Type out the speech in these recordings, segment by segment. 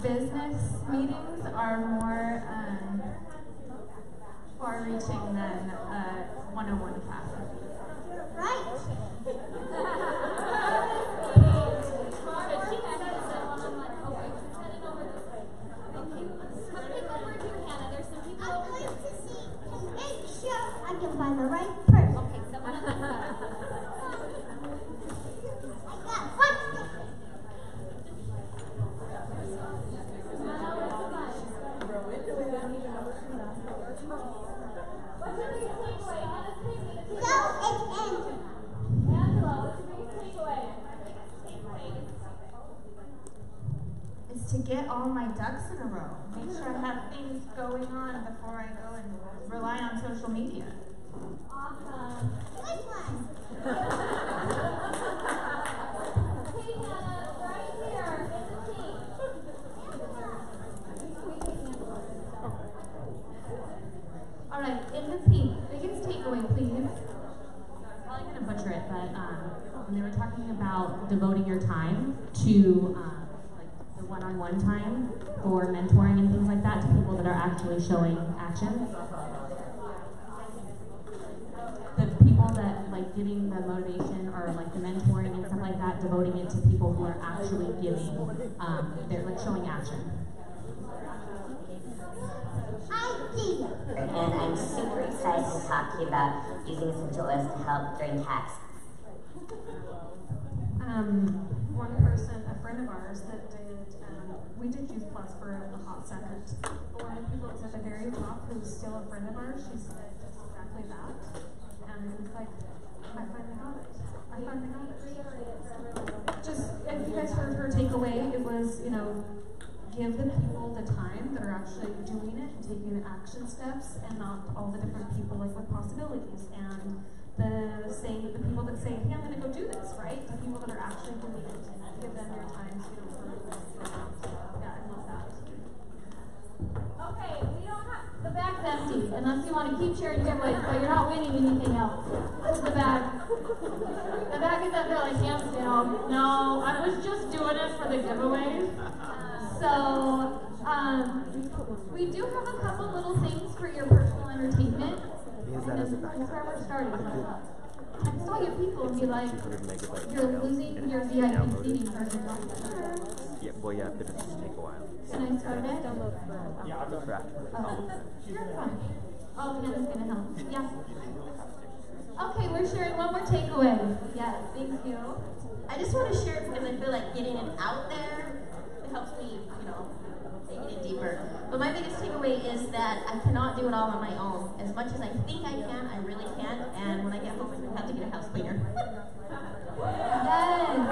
business meetings are more far-reaching than one-on-one classes. Right. I can find the right person. Okay, someone else. I got one. What's your biggest takeaway? So it's end. Angela, what's your biggest takeaway? Is to get all my ducks in a row. Make sure I have things going on before I go and rely on social media. Awesome. Good one. Hey, Hannah, right here in the team. All right, in the pink, biggest takeaway, please. Probably gonna butcher it, but when they were talking about devoting your time to like the one-on-one time for mentoring and things like that to people that are actually showing action. The people that like giving the motivation or like the mentoring and stuff like that, devoting it to people who are actually giving, they're like showing action. And I'm super excited to talk to you about using essential oils to help during tax. One person, a friend of ours that did, we did Youth Plus for a hot second. But one of the people that's at the very top who's still a friend of ours, she said just exactly that. And it's like, I finally got it. I finally got it. Just, if you guys heard her takeaway, it was, you know, give the people the time that are actually doing it and taking the action steps, and not all the different people like with possibilities. And the people that say, hey, I'm going to go do this, right? The people that are actually doing it, and give them your time, you know, for yeah, I love that. Okay, we don't have, the bag's empty, unless you want to keep sharing giveaways, but you're not winning anything else. Where's the bag? The bag is up there like hands down. No, I was just doing it for the giveaways. So, we do have a couple little things for your personal entertainment. And then that's where we're starting. Text all your people and be like, you're losing your VIP seating for the Yeah, well, yeah, but it'll just take a while. Can I start it? Yeah, I'll go for after. You're fine. Oh, Hannah's going to help. Yeah. Okay, we're sharing one more takeaway. Yes, thank you. I just want to share it because I feel like getting it out there, it helps me, you know, taking it deeper. But my biggest takeaway is that I cannot do it all on my own. As much as I think I can, I really can't. And when I get home, I have to get a house cleaner. Yes.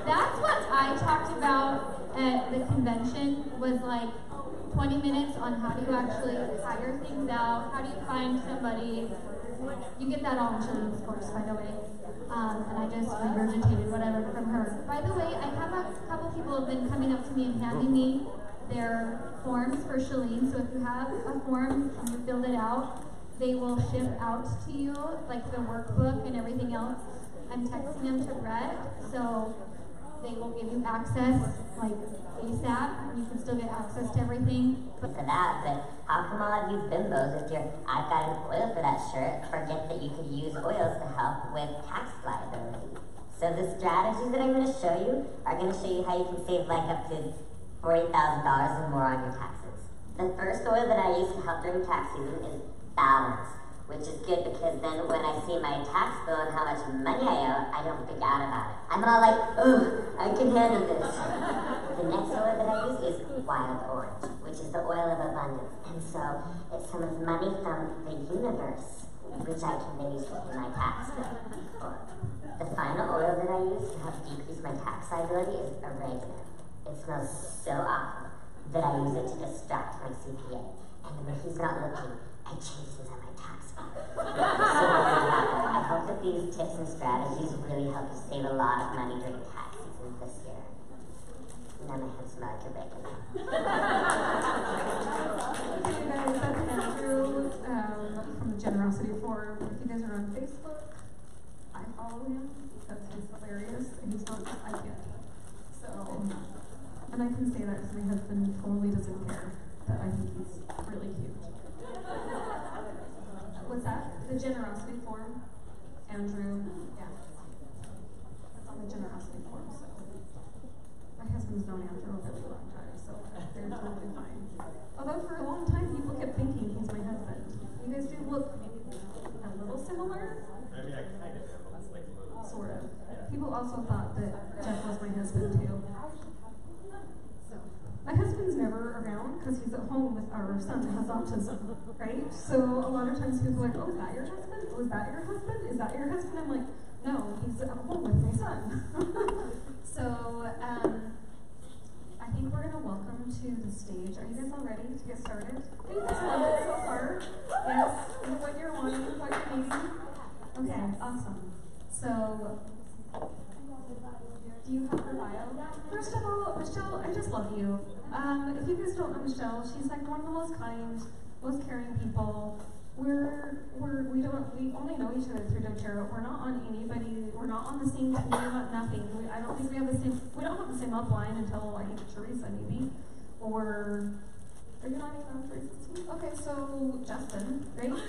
That's what I talked about at the convention, was like 20 minutes on how do you actually hire things out, how do you find somebody. You get that all in Shalene's course, by the way. And I just regurgitated whatever from her. By the way, I have a couple people have been coming up to me and handing me their forms for Shalene. So if you have a form and you filled it out, they will ship out to you, like the workbook and everything else. I'm texting them to Brett, so they will give you access, like ASAP. You can still get access to everything. For that, but how come all of you bimbos, if you're, I've got an oil for that shirt, forget that you could use oils to help with tax liability. So the strategies that I'm going to show you are going to show you how you can save like up to $40,000 or more on your taxes. The first oil that I use to help during tax season is Balance, which is good because then when I see my tax bill and how much money I owe, I don't freak out about it. I'm all like, oh, I can handle this. The next oil that I use is Wild Orange, which is the oil of abundance. And so it summons money from the universe, which I can then use to pay my tax bill. The final oil that I use to help decrease my tax liability is oregano. It smells so awful that I use it to distract my CPA. And when he's not looking, I chase things on my tax bill. So I hope that these tips and strategies really help you save a lot of money during tax season this year. Now my hands smell like a bacon. Okay, guys, that's Andrew from the Generosity Forum. If you guys are on Facebook, I follow him because he's hilarious and he's not just like it. So And I can say that because my husband totally doesn't care that I think he's really cute. What's that? The generosity form. Andrew, yeah. That's on the generosity form, so. My husband's known Andrew a really long time, so they're totally fine. Although for a long time, people kept thinking he's my husband. You guys do look a little similar. I mean, I kind of am, but it's like a little. Sort of. People also thought that Jeff was my husband, too. So, my husband's never around because he's at home with our son who has autism, right? So a lot of times people are like, oh, is that your husband? Oh, is that your husband? Is that your husband? I'm like, no, he's at home with my son. So, I think we're going to welcome to the stage. Are you guys all ready to get started? Have you guys loved it so far? Yes? Is it what you're wanting? What you're needing? Okay, awesome. So, do you have her bio? First of all, Michelle, I just love you. If you guys don't know Michelle, she's like one of the most kind, most caring people. We only know each other through doTERRA. We're not on the same team, nothing. I don't think we have the same upline until I think Teresa maybe. Or, are you not even on Teresa's team? Okay, so Justin, right?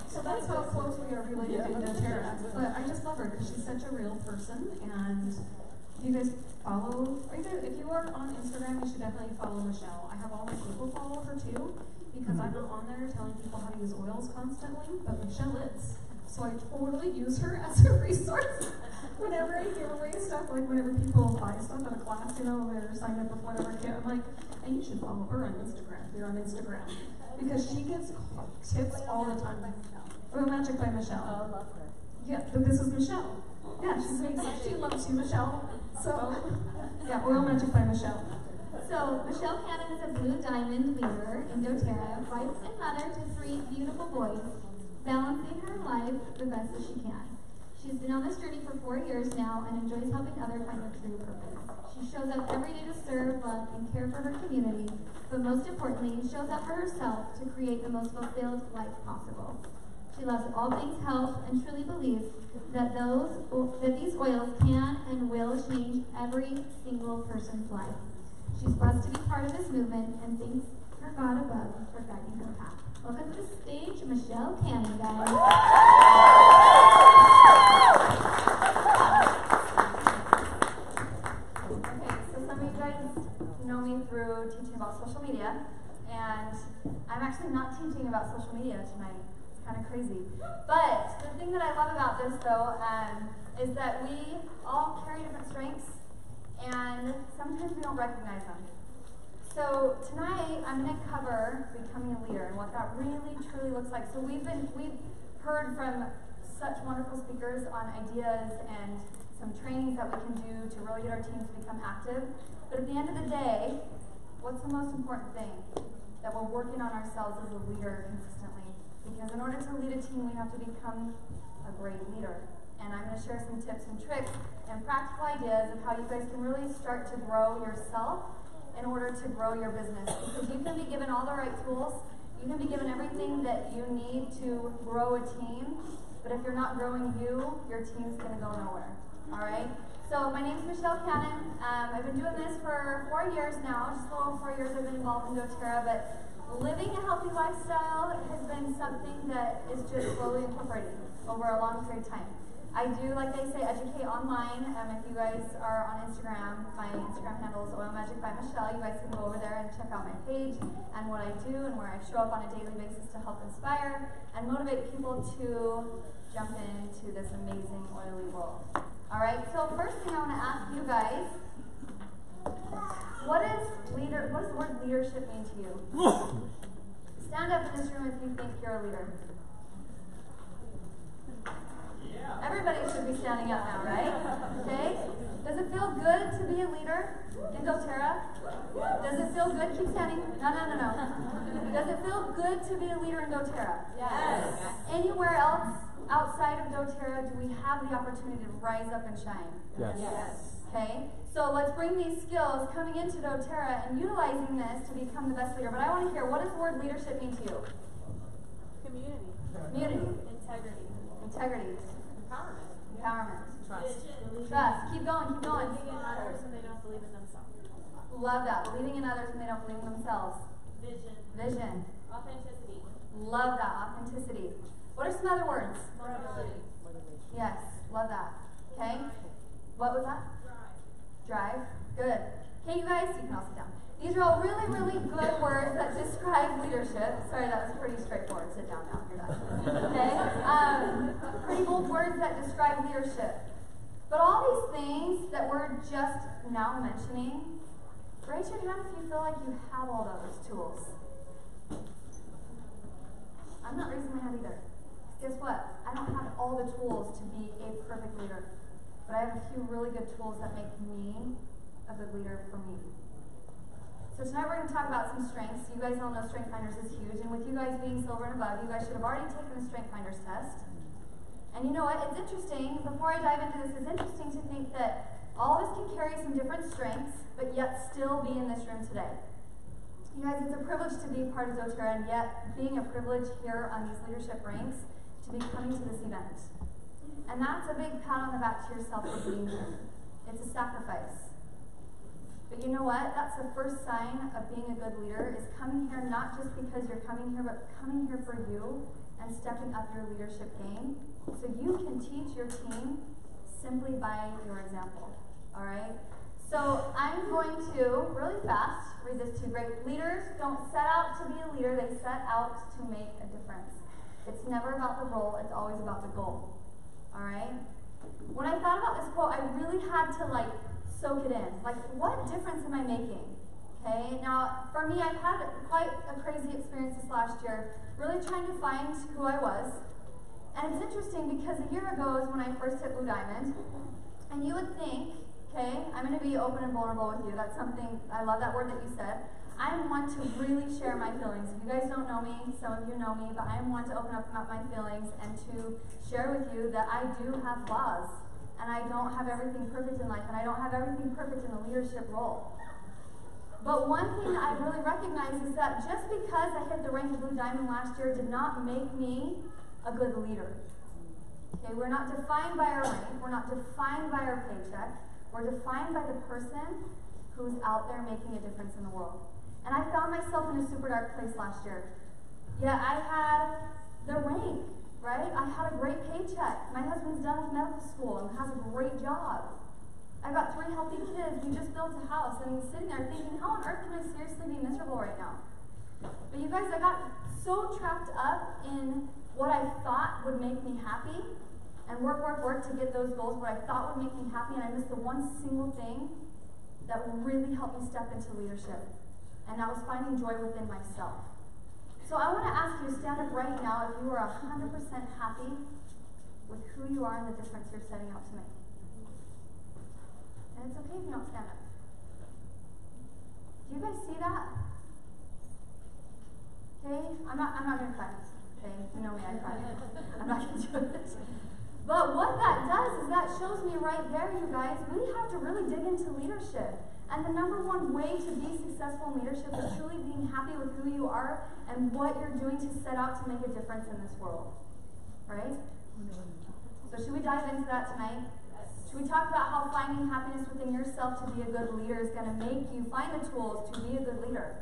So that's how close we are related in doTERRA. But I just love her because she's such a real person, and if you guys follow, if you are on Instagram, you should definitely follow Michelle. I have all my people follow her too, because I'm not on there telling people how to use oils constantly, but Michelle is. So I totally use her as a resource whenever I give away stuff, like whenever people buy stuff at a class, they're signed up with whatever kit. I'm like, and you should follow her on Instagram if you're on Instagram, because she gives tips all the time. Oil Magic by Michelle. Oh, I love her. Yeah, but this is Michelle. Yeah, she loves you, Michelle. So, yeah, Oil Magic by Michelle. So, Michelle Cannon is a Blue Diamond leader in doTERRA, wife and mother to 3 beautiful boys, balancing her life the best that she can. She's been on this journey for 4 years now and enjoys helping others find their true purpose. She shows up every day to serve, love, and care for her community, but most importantly, shows up for herself to create the most fulfilled life possible. She loves all things health and truly believes that these oils can and will change every single person's life. She's blessed to be part of this movement and thanks her God above for guiding her path. Welcome to the stage, Michelle Cannon, guys. Okay, so some of you guys know me through teaching about social media, and I'm actually not teaching about social media tonight. It's kind of crazy. But the thing that I love about this, though, is that we all carry different strengths, and sometimes we don't recognize them. So tonight, I'm going to cover becoming a leader and what that really, truly looks like. So we've heard from such wonderful speakers on ideas and some trainings that we can do to really get our teams to become active. But at the end of the day, what's the most important thing? That we're working on ourselves as a leader consistently. Because in order to lead a team, we have to become a great leader. And I'm going to share some tips and tricks and practical ideas of how you guys can really start to grow yourself in order to grow your business. Because you can be given all the right tools, you can be given everything that you need to grow a team, but if you're not growing you, your team's going to go nowhere. All right? So my name's Michelle Cannon. I've been doing this for 4 years now. Just a little over 4 years I've been involved in doTERRA, but living a healthy lifestyle has been something that is just slowly incorporated over a long period of time. I do, like they say, educate online. If you guys are on Instagram, my Instagram handle is Oil Magic by Michelle. You guys can go over there and check out my page and what I do and where I show up on a daily basis to help inspire and motivate people to jump into this amazing oily world. All right, so first thing I want to ask you guys, what does the word leadership mean to you? Stand up in this room if you think you're a leader. Everybody should be standing up now, right? Okay? Does it feel good to be a leader in doTERRA? Does it feel good? Keep standing. No. Does it feel good to be a leader in doTERRA? Yes. Anywhere else outside of doTERRA do we have the opportunity to rise up and shine? Yes. Okay? So let's bring these skills coming into doTERRA and utilizing this to become the best leader. But I want to hear, what does the word leadership mean to you? Community. Integrity. Empowerment. Trust. Keep going. Believing in others and they don't believe in themselves. Love that. Believing in others when they don't believe in themselves. Vision. Authenticity. Love that. Authenticity. What are some other words? Yes, love that. Okay. What was that? Drive. Good. Okay, you guys, you can all sit down. These are all really, really good words that describe leadership. Sorry, that was pretty straightforward. Sit down now. You're done. Okay? Pretty bold words that describe leadership. But all these things that we're just now mentioning, raise your hand if you feel like you have all those tools. I'm not raising my hand either. Guess what? I don't have all the tools to be a perfect leader. But I have a few really good tools that make me a good leader for me. So tonight we're going to talk about some strengths. You guys all know Strength Finders is huge, and with you guys being silver and above, you guys should have already taken the Strength Finders test. And you know what? It's interesting, before I dive into this, it's interesting to think that all of us can carry some different strengths, but yet still be in this room today. You guys, it's a privilege to be part of doTERRA, and yet being a privilege here on these leadership ranks to be coming to this event. And that's a big pat on the back to yourself for being here. It's a sacrifice. But you know what? That's the first sign of being a good leader, is coming here not just because you're coming here, but coming here for you and stepping up your leadership game so you can teach your team simply by your example. All right? So I'm going to, really fast, read this to you. Great leaders don't set out to be a leader, they set out to make a difference. It's never about the role, it's always about the goal. All right? When I thought about this quote, I really had to soak it in. What difference am I making? Okay, now for me, I've had quite a crazy experience this last year, really trying to find who I was. And it's interesting because a year ago is when I first hit Blue Diamond, and you would think, okay, I'm going to be open and vulnerable with you. That's something, I love that word that you said. I am one to really share my feelings. If you guys don't know me, some of you know me, but I am one to open up about my feelings and to share with you that I do have flaws. And I don't have everything perfect in life, and I don't have everything perfect in the leadership role. But one thing I really recognize is that just because I hit the rank of Blue Diamond last year did not make me a good leader. Okay, we're not defined by our rank, we're not defined by our paycheck, we're defined by the person who's out there making a difference in the world. And I found myself in a super dark place last year. Yeah, I had the rank. Right? I had a great paycheck. My husband's done with medical school and has a great job. I've got 3 healthy kids. We just built a house. And I'm sitting there thinking, how on earth can I seriously be miserable right now? But you guys, I got so trapped up in what I thought would make me happy and work to get those goals, what I thought would make me happy, and I missed the one single thing that really helped me step into leadership. And that was finding joy within myself. So I want to ask you to stand up right now if you are 100% happy with who you are and the difference you're setting out to make. And it's okay if you don't stand up. Do you guys see that? Okay? I'm not going to cry. Okay? You know me, I cry. I'm not going to do it. But what that does is that shows me right there, you guys, we have to really dig into leadership. And the number one way to be successful in leadership is truly being happy with who you are and what you're doing to set out to make a difference in this world. Right? So should we dive into that tonight? Should we talk about how finding happiness within yourself to be a good leader is going to make you find the tools to be a good leader?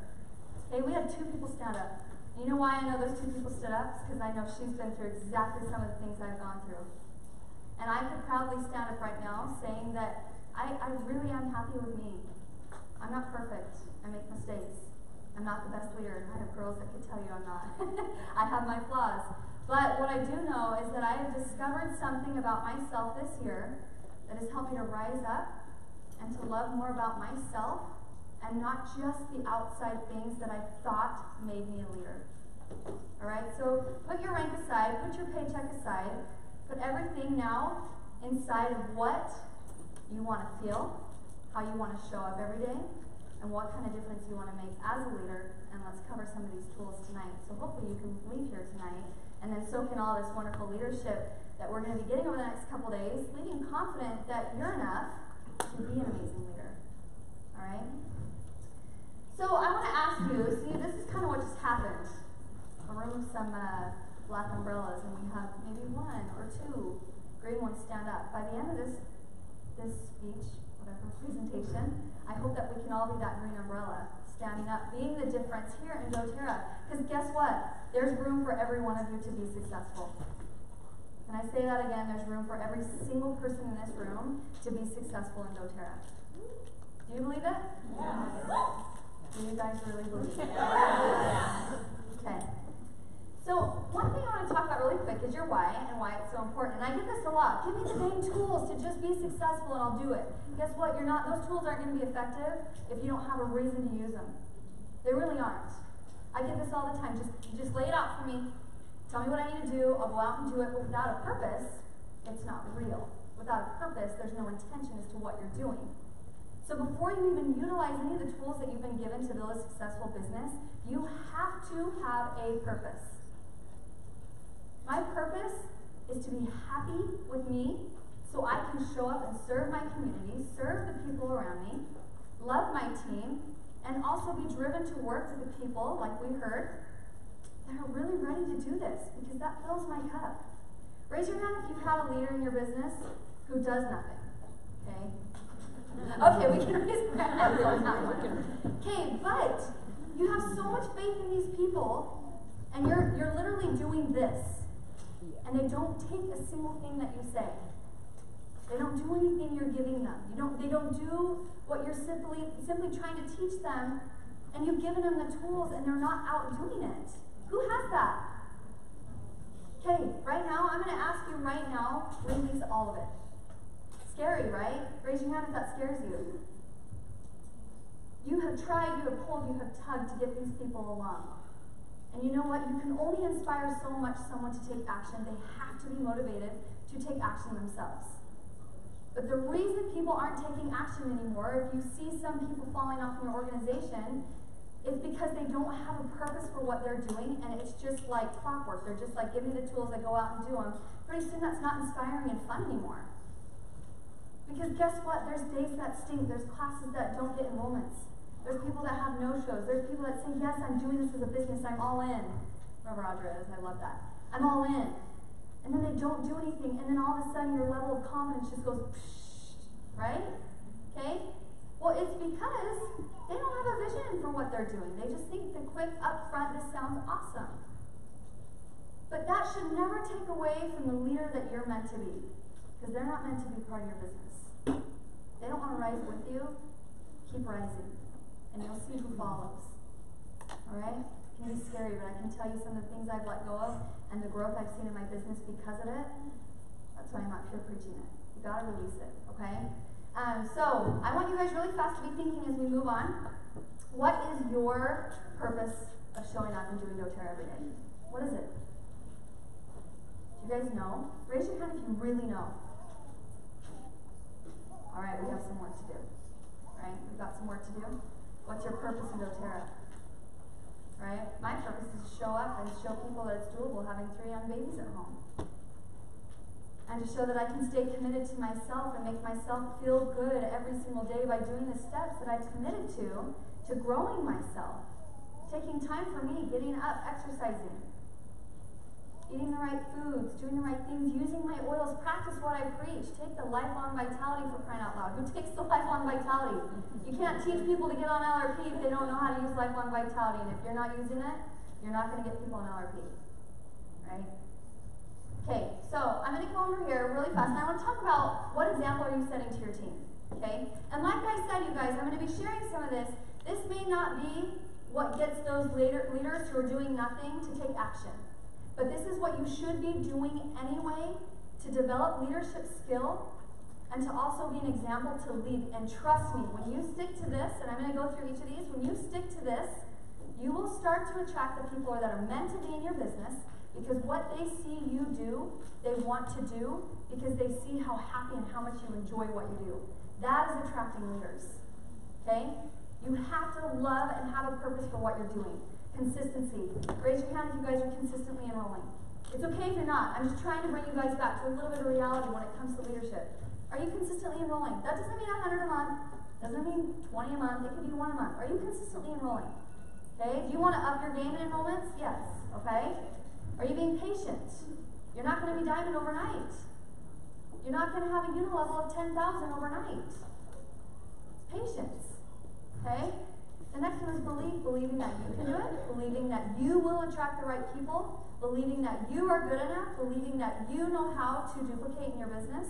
Okay, we had 2 people stand up. And you know why I know those 2 people stood up? It's because I know she's been through exactly some of the things I've gone through. And I could proudly stand up right now saying that I really am happy with me. I'm not perfect. I make mistakes. I'm not the best leader. I have girls that can tell you I'm not. I have my flaws. But what I do know is that I have discovered something about myself this year that has helped me to rise up and to love more about myself and not just the outside things that I thought made me a leader. All right? So put your rank aside. Put your paycheck aside. Put everything now inside of what you want to feel, how you want to show up every day, and what kind of difference you want to make as a leader. And let's cover some of these tools tonight. So hopefully you can leave here tonight and then soak in all this wonderful leadership that we're going to be getting over the next couple days, leaving confident that you're enough to be an amazing leader. All right? So I want to ask you, see, this is kind of what just happened. A room of some black umbrellas, and we have maybe 1 or 2 green ones stand up. By the end of this speech, whatever, presentation, I hope that we can all be that green umbrella, standing up, being the difference here in doTERRA. Because guess what? There's room for every one of you to be successful. Can I say that again? There's room for every single person in this room to be successful in doTERRA. Do you believe it? Yes. Do you guys really believe it? Okay. So one thing I want to talk about really quick is your why and why it's so important. And I get this a lot. Give me the dang tools to just be successful and I'll do it. Guess what? Those tools aren't going to be effective if you don't have a reason to use them. They really aren't. I get this all the time. Just lay it out for me. Tell me what I need to do. I'll go out and do it. But without a purpose, it's not real. Without a purpose, there's no intention as to what you're doing. So before you even utilize any of the tools that you've been given to build a successful business, you have to have a purpose. My purpose is to be happy with me so I can show up and serve my community, serve the people around me, love my team, and also be driven to work with the people, like we heard, that are really ready to do this, because that fills my cup. Raise your hand if you've had a leader in your business who does nothing. Okay? Okay, we can raise our hands on that one. Okay, but you have so much faith in these people, and you're literally doing this. And they don't take a single thing that you say. They don't do anything you're giving them. They don't do what you're simply trying to teach them, and you've given them the tools and they're not out doing it. Who has that? Okay, right now, I'm going to ask you right now, release all of it. Scary, right? Raise your hand if that scares you. You have tried, you have pulled, you have tugged to get these people along. And you know what? You can only inspire so much someone to take action. They have to be motivated to take action themselves. But the reason people aren't taking action anymore, if you see some people falling off in your organization, is because they don't have a purpose for what they're doing, and it's just like clockwork. They're just like, give me the tools, I go out and do them. Pretty soon that's not inspiring and fun anymore. Because guess what? There's days that stink. There's classes that don't get enrollments. There's people that have no-shows. There's people that say, yes, I'm doing this as a business. I'm all in. Whoever Audra is, I love that. I'm all in. And then they don't do anything. And then all of a sudden your level of confidence just goes, psh, right? Okay? Well, it's because they don't have a vision for what they're doing. They just think the quick upfront, this sounds awesome. But that should never take away from the leader that you're meant to be. Because they're not meant to be part of your business. They don't want to rise with you. Keep rising. And you'll see who follows. Alright? It can be scary, but I can tell you some of the things I've let go of and the growth I've seen in my business because of it. That's why I'm up here preaching it. You gotta release it, okay? So I want you guys really fast to be thinking as we move on. What is your purpose of showing up and doing doTERRA every day? What is it? Do you guys know? Raise your hand if you really know. Alright, we have some work to do. Right? We've got some work to do. What's your purpose in doTERRA? Right? My purpose is to show up and show people that it's doable having 3 young babies at home. And to show that I can stay committed to myself and make myself feel good every single day by doing the steps that I've committed to growing myself. Taking time for me, getting up, exercising, eating the right foods, doing the right things, using my oils, practice what I preach. Take the lifelong vitality, for crying out loud. Who takes the lifelong vitality? You can't teach people to get on LRP if they don't know how to use lifelong vitality. And if you're not using it, you're not going to get people on LRP. Right? Okay, so I'm going to come over here really fast. And I want to talk about what example are you setting to your team. Okay? And like I said, you guys, I'm going to be sharing some of this. This may not be what gets those leaders who are doing nothing to take action. But this is what you should be doing anyway to develop leadership skill and to also be an example to lead. And trust me, when you stick to this, and I'm going to go through each of these, when you stick to this, you will start to attract the people that are meant to be in your business because what they see you do, they want to do because they see how happy and how much you enjoy what you do. That is attracting leaders. Okay? You have to love and have a purpose for what you're doing. Consistency. Raise your hand if you guys are consistently enrolling. It's okay if you're not. I'm just trying to bring you guys back to a little bit of reality when it comes to leadership. Are you consistently enrolling? That doesn't mean 100 a month. Doesn't mean 20 a month. It could be 1 a month. Are you consistently enrolling? Okay? Do you want to up your game in enrollments? Yes. Okay? Are you being patient? You're not going to be diamond overnight. You're not going to have a unilevel of 10,000 overnight. It's patience. Okay? The next one is belief, believing that you can do it, believing that you will attract the right people, believing that you are good enough, believing that you know how to duplicate in your business,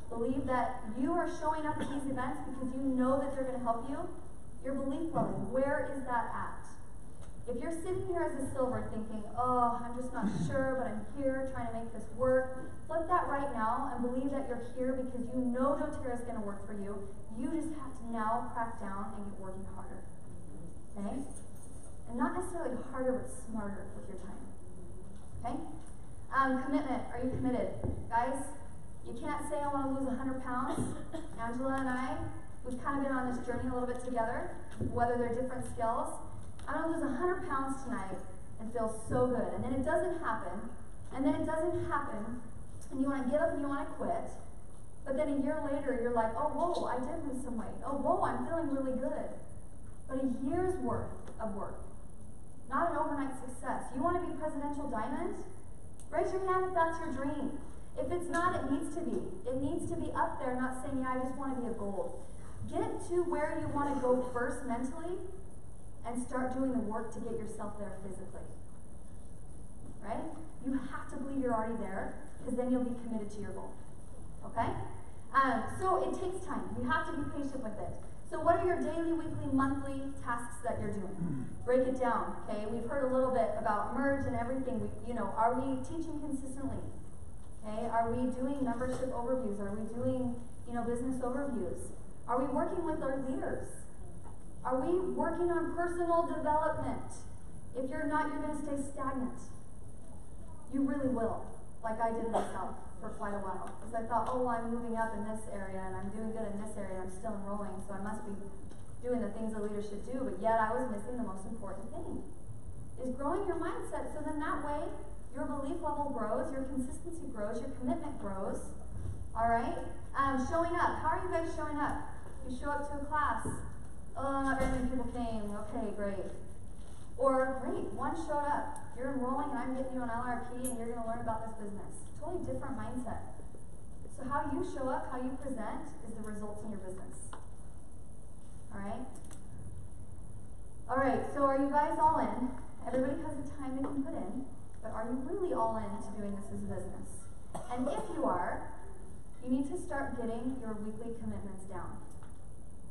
believe that you are showing up at these events because you know that they're going to help you. Your belief level, where is that at? If you're sitting here as a silver thinking, oh, I'm just not sure, but I'm here trying to make this work, flip that right now and believe that you're here because you know doTERRA is going to work for you. You just have to now crack down and get working harder. Okay? And not necessarily harder, but smarter with your time. Okay? Commitment. Are you committed? Guys, you can't say I want to lose 100 pounds. Angela and I, we've kind of been on this journey a little bit together, whether they're different skills. I'm going to lose 100 pounds tonight and feel so good. And then it doesn't happen. And then it doesn't happen. And you want to give up and you want to quit. But then a year later, you're like, oh, whoa, I did lose some weight. Oh, whoa, I'm feeling really good. But a year's worth of work. Not an overnight success. You want to be presidential diamond? Raise your hand if that's your dream. If it's not, it needs to be. It needs to be up there, not saying, yeah, I just want to be a gold. Get to where you want to go first mentally and start doing the work to get yourself there physically. Right? You have to believe you're already there because then you'll be committed to your goal. Okay? So it takes time. You have to be patient with it. So what are your daily, weekly, monthly tasks that you're doing? Break it down, okay? We've heard a little bit about merge and everything. Are we teaching consistently? Okay? Are we doing membership overviews? Are we doing, business overviews? Are we working with our leaders? Are we working on personal development? If you're not, you're going to stay stagnant. You really will, like I did myself for quite a while. Because I thought, oh, I'm moving up in this area, and I'm doing good in this area, and I'm still enrolling, so I must be doing the things a leader should do, but yet I was missing the most important thing, is growing your mindset, so then that way, your belief level grows, your consistency grows, your commitment grows, all right? Showing up. How are you guys showing up? You show up to a class. Oh, not very many people came. Okay, great. Or, great, one showed up. You're enrolling and I'm getting you an LRP and you're going to learn about this business. Totally different mindset. So how you show up, how you present, is the results in your business. Alright? Alright, so are you guys all in? Everybody has the time they can put in, but are you really all in to doing this as a business? And if you are, you need to start getting your weekly commitments down.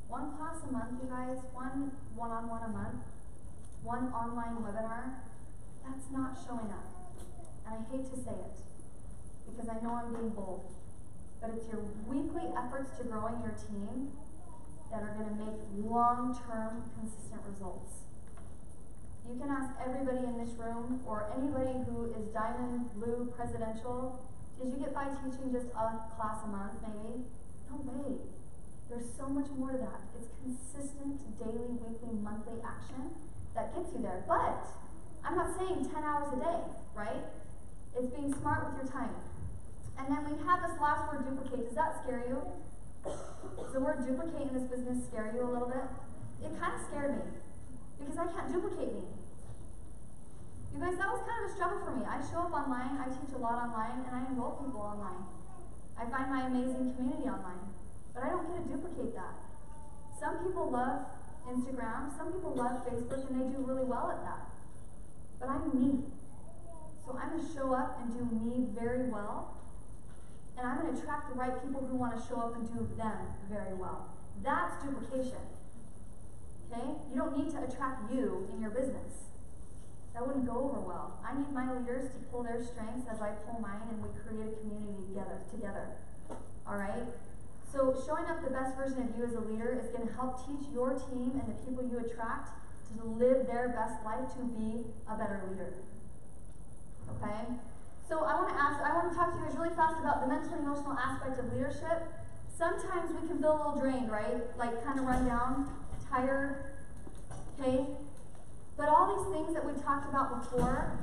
One class a month, you guys, one one-on-one a month, one online webinar, that's not showing up. And I hate to say it, because I know I'm being bold, but it's your weekly efforts to growing your team that are going to make long-term consistent results. You can ask everybody in this room, or anybody who is diamond, blue, presidential, did you get by teaching just a class a month, maybe? No way. There's so much more to that. It's consistent daily, weekly, monthly action that gets you there. But I'm not saying 10 hours a day, right? It's being smart with your time. And then we have this last word, duplicate. Does that scare you? Does the word duplicate in this business scare you a little bit? It kind of scared me because I can't duplicate me. You guys, that was kind of a struggle for me. I show up online, I teach a lot online, and I enroll people online. I find my amazing community online. But I don't get to duplicate that. Some people love Instagram, some people love Facebook, and they do really well at that. But I'm me. So I'm going to show up and do me very well, and I'm going to attract the right people who want to show up and do them very well. That's duplication. Okay? You don't need to attract you in your business. That wouldn't go over well. I need my leaders to pull their strengths as I pull mine, and we create a community together. All right? So showing up the best version of you as a leader is going to help teach your team and the people you attract to live their best life, to be a better leader. Okay? So I want to talk to you guys really fast about the mental and emotional aspect of leadership. Sometimes we can feel a little drained, right? Like kind of run down, tired, okay? But all these things that we talked about before,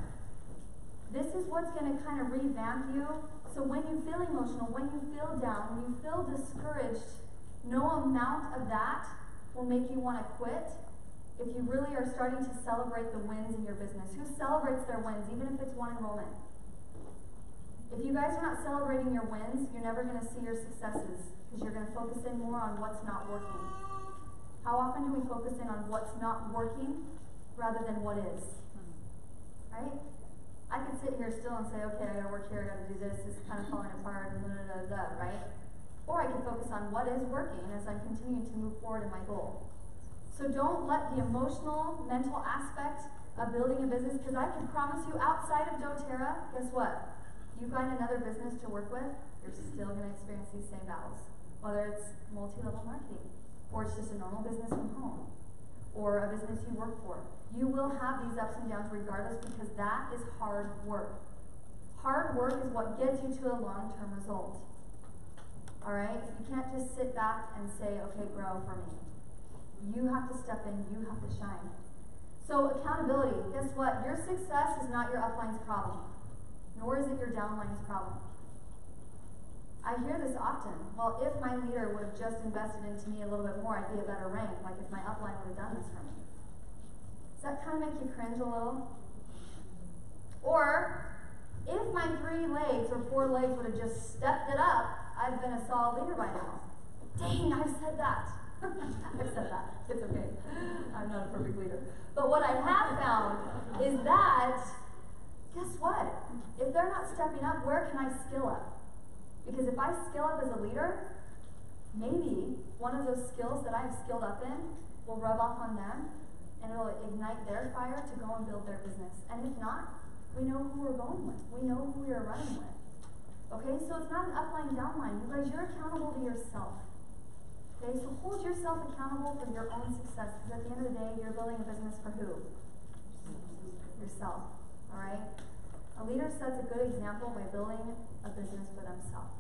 this is what's going to kind of revamp you. So when you feel emotional, when you feel down, when you feel discouraged, no amount of that will make you want to quit if you really are starting to celebrate the wins in your business. Who celebrates their wins, even if it's one enrollment? If you guys are not celebrating your wins, you're never going to see your successes because you're going to focus in more on what's not working. How often often do we focus in on what's not working rather than what is? Right? I could sit here still and say, okay, I gotta work here, I gotta do this, this is kind of falling apart, right? Or I can focus on what is working as I'm continuing to move forward in my goal. So don't let the emotional, mental aspect of building a business, because I can promise you outside of doTERRA, guess what? You find another business to work with, you're still going to experience these same battles. Whether it's multi-level marketing, or it's just a normal business from home, or a business you work for. You will have these ups and downs regardless, because that is hard work. Hard work is what gets you to a long-term result. Alright? You can't just sit back and say, okay, grow for me. You have to step in, you have to shine. So accountability, guess what? Your success is not your upline's problem, nor is it your downline's problem. I hear this often. Well, if my leader would have just invested into me a little bit more, I'd be a better rank, like if my upline would have done this for me. Does that kind of make you cringe a little? Or, if my 3 legs or 4 legs would have just stepped it up, I've been a solid leader by now. Dang, I've said that. I've said that. It's okay. I'm not a perfect leader. But what I have found is that, guess what? If they're not stepping up, where can I skill up? Because if I skill up as a leader, maybe one of those skills that I've skilled up in will rub off on them, and it'll ignite their fire to go and build their business. And if not, we know who we're going with. We know who we are running with. Okay, so it's not an upline, downline. You guys, you're accountable to yourself. Okay, so hold yourself accountable for your own success, because at the end of the day, you're building a business for who? Yourself. Alright? A leader sets a good example by building a business for themselves.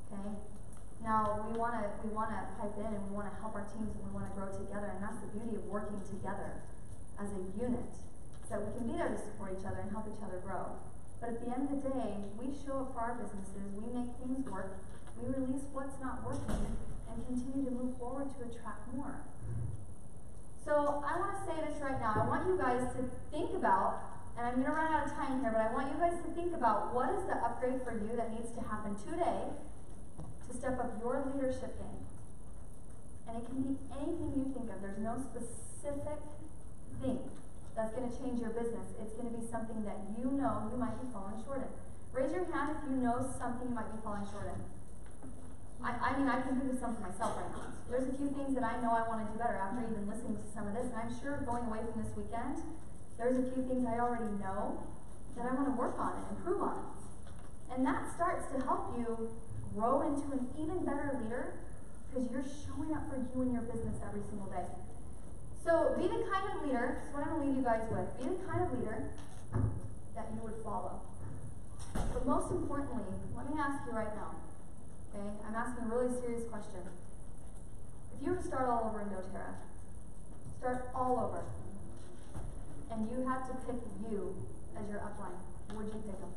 Okay? Now, we want to pipe in and we want to help our teams and we want to grow together, and that's the beauty of working together as a unit, so that we can be there to support each other and help each other grow. But at the end of the day, we show up for our businesses, we make things work, we release what's not working, and continue to move forward to attract more. So I want to say this right now. I want you guys to think about, and I'm going to run out of time here, but I want you guys to think about what is the upgrade for you that needs to happen today to step up your leadership game. And it can be anything you think of. There's no specific thing that's going to change your business. It's going to be something that you know you might be falling short in. Raise your hand if you know something you might be falling short in. I mean, I can think of some for myself right now. There's a few things that I know I want to do better after even listening to some of this, and I'm sure going away from this weekend, there's a few things I already know that I want to work on and improve on. And that starts to help you grow into an even better leader, because you're showing up for you and your business every single day. So be the kind of leader, that's what I'm going to leave you guys with, be the kind of leader that you would follow. But most importantly, let me ask you right now, okay, I'm asking a really serious question. If you were to start all over in doTERRA, start all over, and you had to pick you as your upline, would you pick them?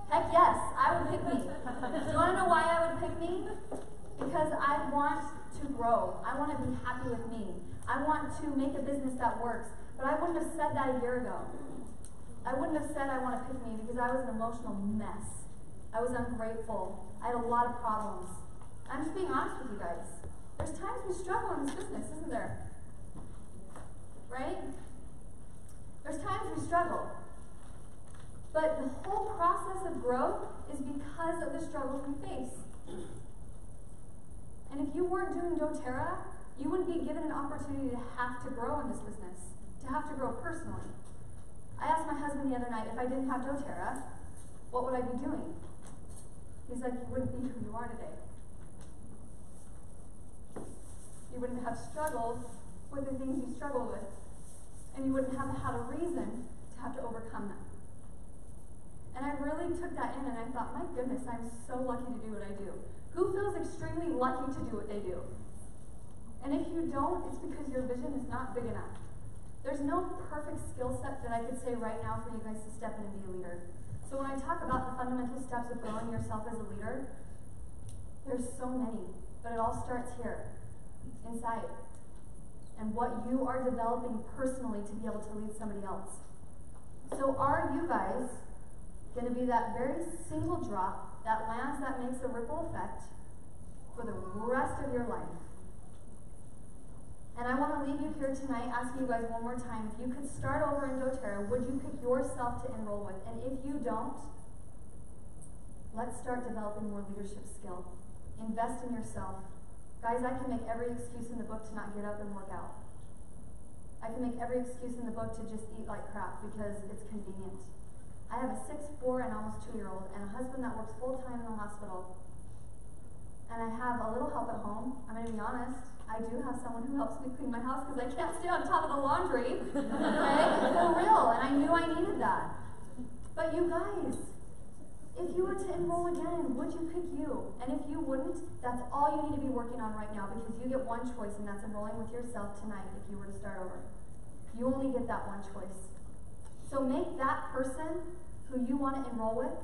Heck yes, I would pick me. Do you want to know why I would pick me? Because I want to grow. I want to be happy with me. I want to make a business that works. But I wouldn't have said that a year ago. I wouldn't have said I want to pick me because I was an emotional mess. I was ungrateful. I had a lot of problems. I'm just being honest with you guys. There's times we struggle in this business, isn't there? Right? There's times we struggle. But the whole process of growth is because of the struggles we face. And if you weren't doing doTERRA, you wouldn't be given an opportunity to have to grow in this business, to have to grow personally. I asked my husband the other night, if I didn't have doTERRA, what would I be doing? He's like, you wouldn't be who you are today. You wouldn't have struggled with the things you struggled with. And you wouldn't have had a reason to have to overcome them. And I really took that in and I thought, my goodness, I'm so lucky to do what I do. Who feels extremely lucky to do what they do? And if you don't, it's because your vision is not big enough. There's no perfect skill set that I could say right now for you guys to step in and be a leader. So when I talk about the fundamental steps of growing yourself as a leader, there's so many, but it all starts here, inside. And what you are developing personally to be able to lead somebody else. So are you guys going to be that very single drop that lands, that makes a ripple effect, for the rest of your life. And I want to leave you here tonight asking you guys one more time, if you could start over in doTERRA, would you pick yourself to enroll with? And if you don't, let's start developing more leadership skill. Invest in yourself. Guys, I can make every excuse in the book to not get up and work out. I can make every excuse in the book to just eat like crap because it's convenient. I have a 6'4" and almost 2-year-old and a husband that works full-time in the hospital. And I have a little help at home. I'm going to be honest. I do have someone who helps me clean my house because I can't stay on top of the laundry. Okay? For real. And I knew I needed that. But you guys, if you were to enroll again, would you pick you? And if you wouldn't, that's all you need to be working on right now because you get one choice, and that's enrolling with yourself tonight if you were to start over. You only get that one choice. So make that person who you want to enroll with,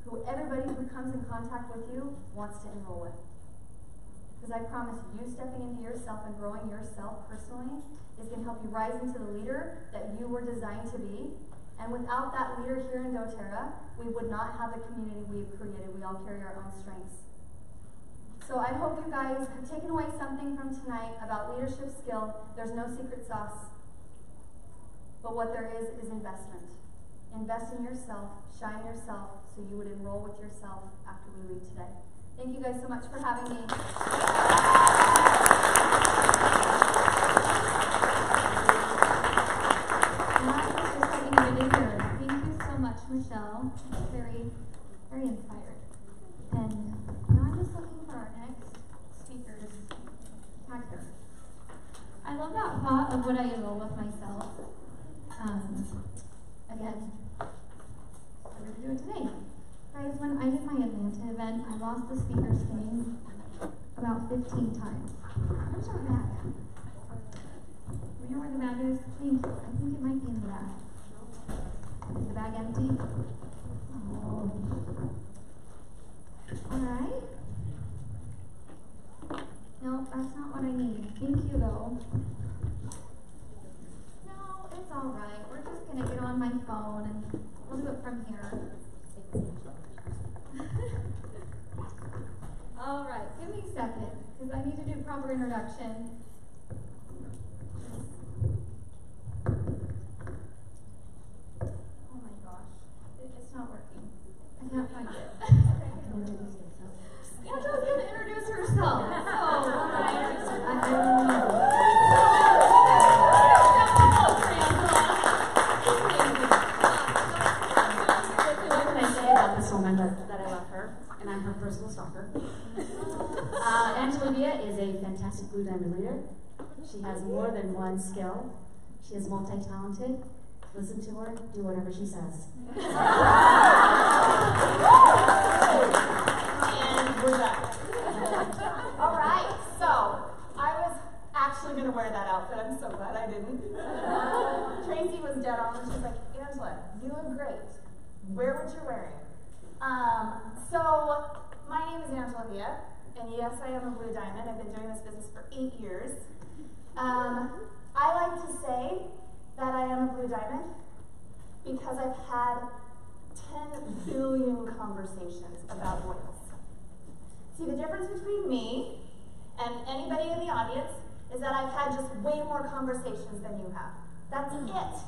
who everybody who comes in contact with you wants to enroll with. Because I promise you, stepping into yourself and growing yourself personally is going to help you rise into the leader that you were designed to be. And without that leader here in doTERRA, we would not have the community we've created. We all carry our own strengths. So I hope you guys have taken away something from tonight about leadership skill. There's no secret sauce. But what there is investment. Invest in yourself, shine yourself, so you would enroll with yourself after we leave today. Thank you guys so much for having me. Thank you so much, Michelle. Very, very inspired. And now I'm just looking for our next speaker's tag here. I love that thought of what I enroll with myself. Again, we're going to do it today. Guys, when I did my Atlanta event, I lost the speaker's name about 15 times. Where's our bag? Do you know where the bag is? I think it might be in the bag. Is the bag empty? Oh. Alright. No, that's not what I need. Thank you, though. No, it's alright. We're just going to get on my phone and we'll do it from here. Alright, give me a second, because I need to do proper introduction. Oh my gosh, it's not working. I can't find it. Angela's going to introduce herself. So, I don't know. That I love her, and I'm her personal stalker. Angela Villa is a fantastic Blue Diamond leader. She has more than one skill. She is multi-talented. Listen to her, do whatever she says. And we're back. All right, so I was actually going to wear that outfit. I'm so glad I didn't. Tracy was dead on, and she's like, Angela, you look great. Wear what you're wearing. So my name is Angela Villa, and yes, I am a Blue Diamond. I've been doing this business for 8 years. I like to say that I am a Blue Diamond because I've had 10 billion conversations about oils. See, the difference between me and anybody in the audience is that I've had just way more conversations than you have. That's it.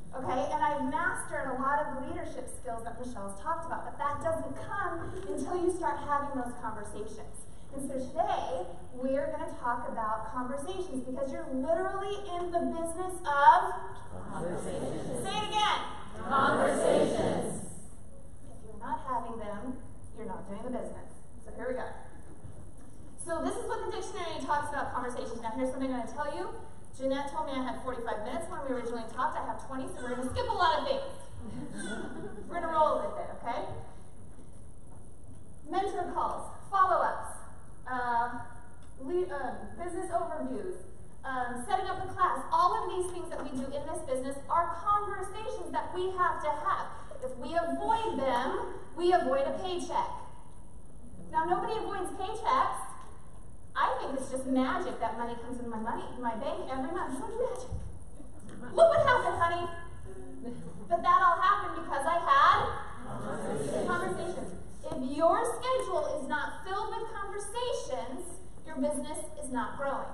Okay, and I've mastered a lot of leadership skills that Michelle's talked about, but that doesn't come until you start having those conversations. And so today, we're going to talk about conversations because you're literally in the business of conversations. Say it again. Conversations. If you're not having them, you're not doing the business. So here we go. So this is what the dictionary talks about conversations. Now here's something I'm going to tell you. Jeanette told me I had 45 minutes when we originally talked. I have 20, so we're going to skip a lot of things. We're going to roll with it, okay? Mentor calls, follow-ups, business overviews, setting up a class. All of these things that we do in this business are conversations that we have to have. If we avoid them, we avoid a paycheck. Now, nobody avoids paychecks. I think it's just magic that money comes in my bank every month. It's like magic. Look what happened, honey. But that all happened because I had conversations. If your schedule is not filled with conversations, conversations, your business is not growing.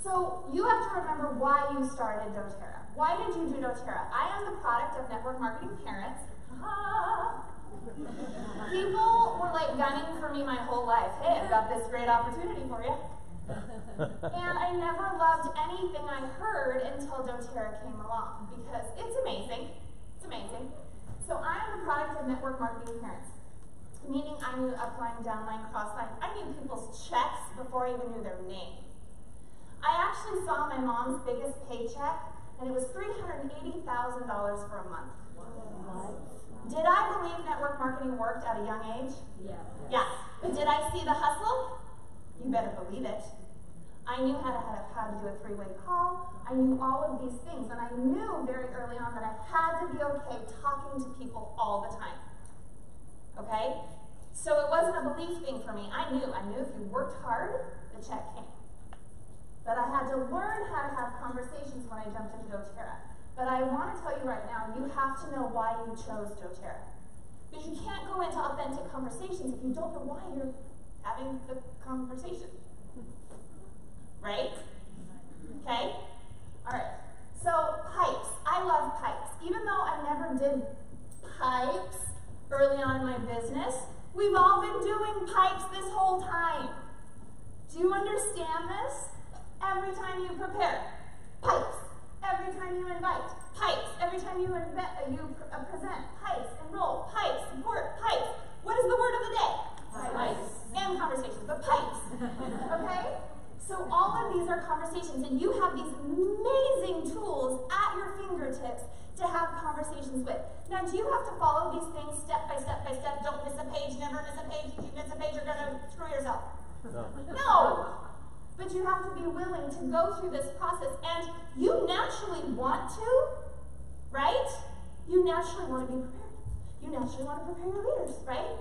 So you have to remember why you started doTERRA. Why did you do doTERRA? I am the product of network marketing parents. People were like gunning for me my whole life. Hey, I've got this great opportunity for you. And I never loved anything I heard until doTERRA came along because it's amazing. It's amazing. So I am the product of network marketing parents, meaning I knew upline, downline, crossline. I knew people's checks before I even knew their name. I actually saw my mom's biggest paycheck, and it was $380,000 for a month. Did I believe network marketing worked at a young age? Yeah. Yeah. Did I see the hustle? You better believe it. I knew how to do a three-way call. I knew all of these things, and I knew very early on that I had to be okay talking to people all the time. Okay? So it wasn't a belief thing for me. I knew if you worked hard, the check came. But I had to learn how to have conversations when I jumped into doTERRA. But I want to tell you right now, you have to know why you chose doTERRA. Because you can't go into authentic conversations if you don't know why you're having the conversation. Right? Okay? Alright. So, pipes. I love pipes. Even though I never did pipes early on in my business, we've all been doing pipes this whole time. Do you understand this? Every time you prepare, pipes. Every time you invite, pipes. Every time you present, pipes. Enroll, pipes. Support, pipes. What is the word of the day? Pipes. And conversations, but pipes. Okay? So all of these are conversations, and you have these amazing tools at your fingertips to have conversations with. Now, do you have to follow these things step by step by step? Don't miss a page, never miss a page. If you miss a page, you're going to screw yourself. No. But you have to be willing to go through this process, and you naturally want to, right? You naturally want to be prepared. You naturally want to prepare your leaders, right?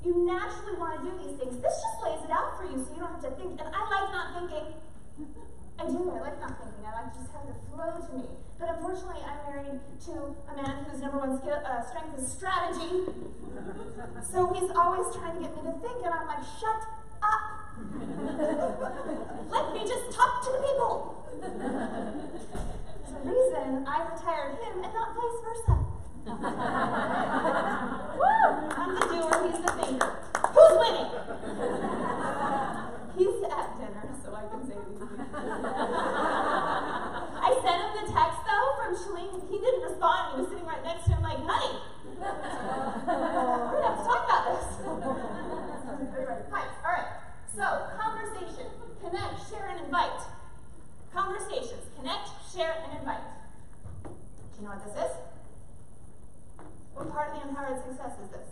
You naturally want to do these things. This just lays it out for you so you don't have to think. And I like not thinking. I do. I like not thinking. I like just having it flow to me. But unfortunately, I'm married to a man whose number one strength is strategy. So he's always trying to get me to think, and I'm like, shut up. Let me just talk to the people. There's a reason I retired him and not vice versa. Woo! I'm the doer, he's the thinker. Who's winning? He's at dinner, so I can say these things. I sent him the text, though, from Shalene. He didn't respond. He was sitting right next to him like, honey, we're going to have to talk about this. Hi, all right. So, conversation. Connect, share, and invite. Conversations. Connect, share, and invite. Do you know what this is? What part of the empowered success is this?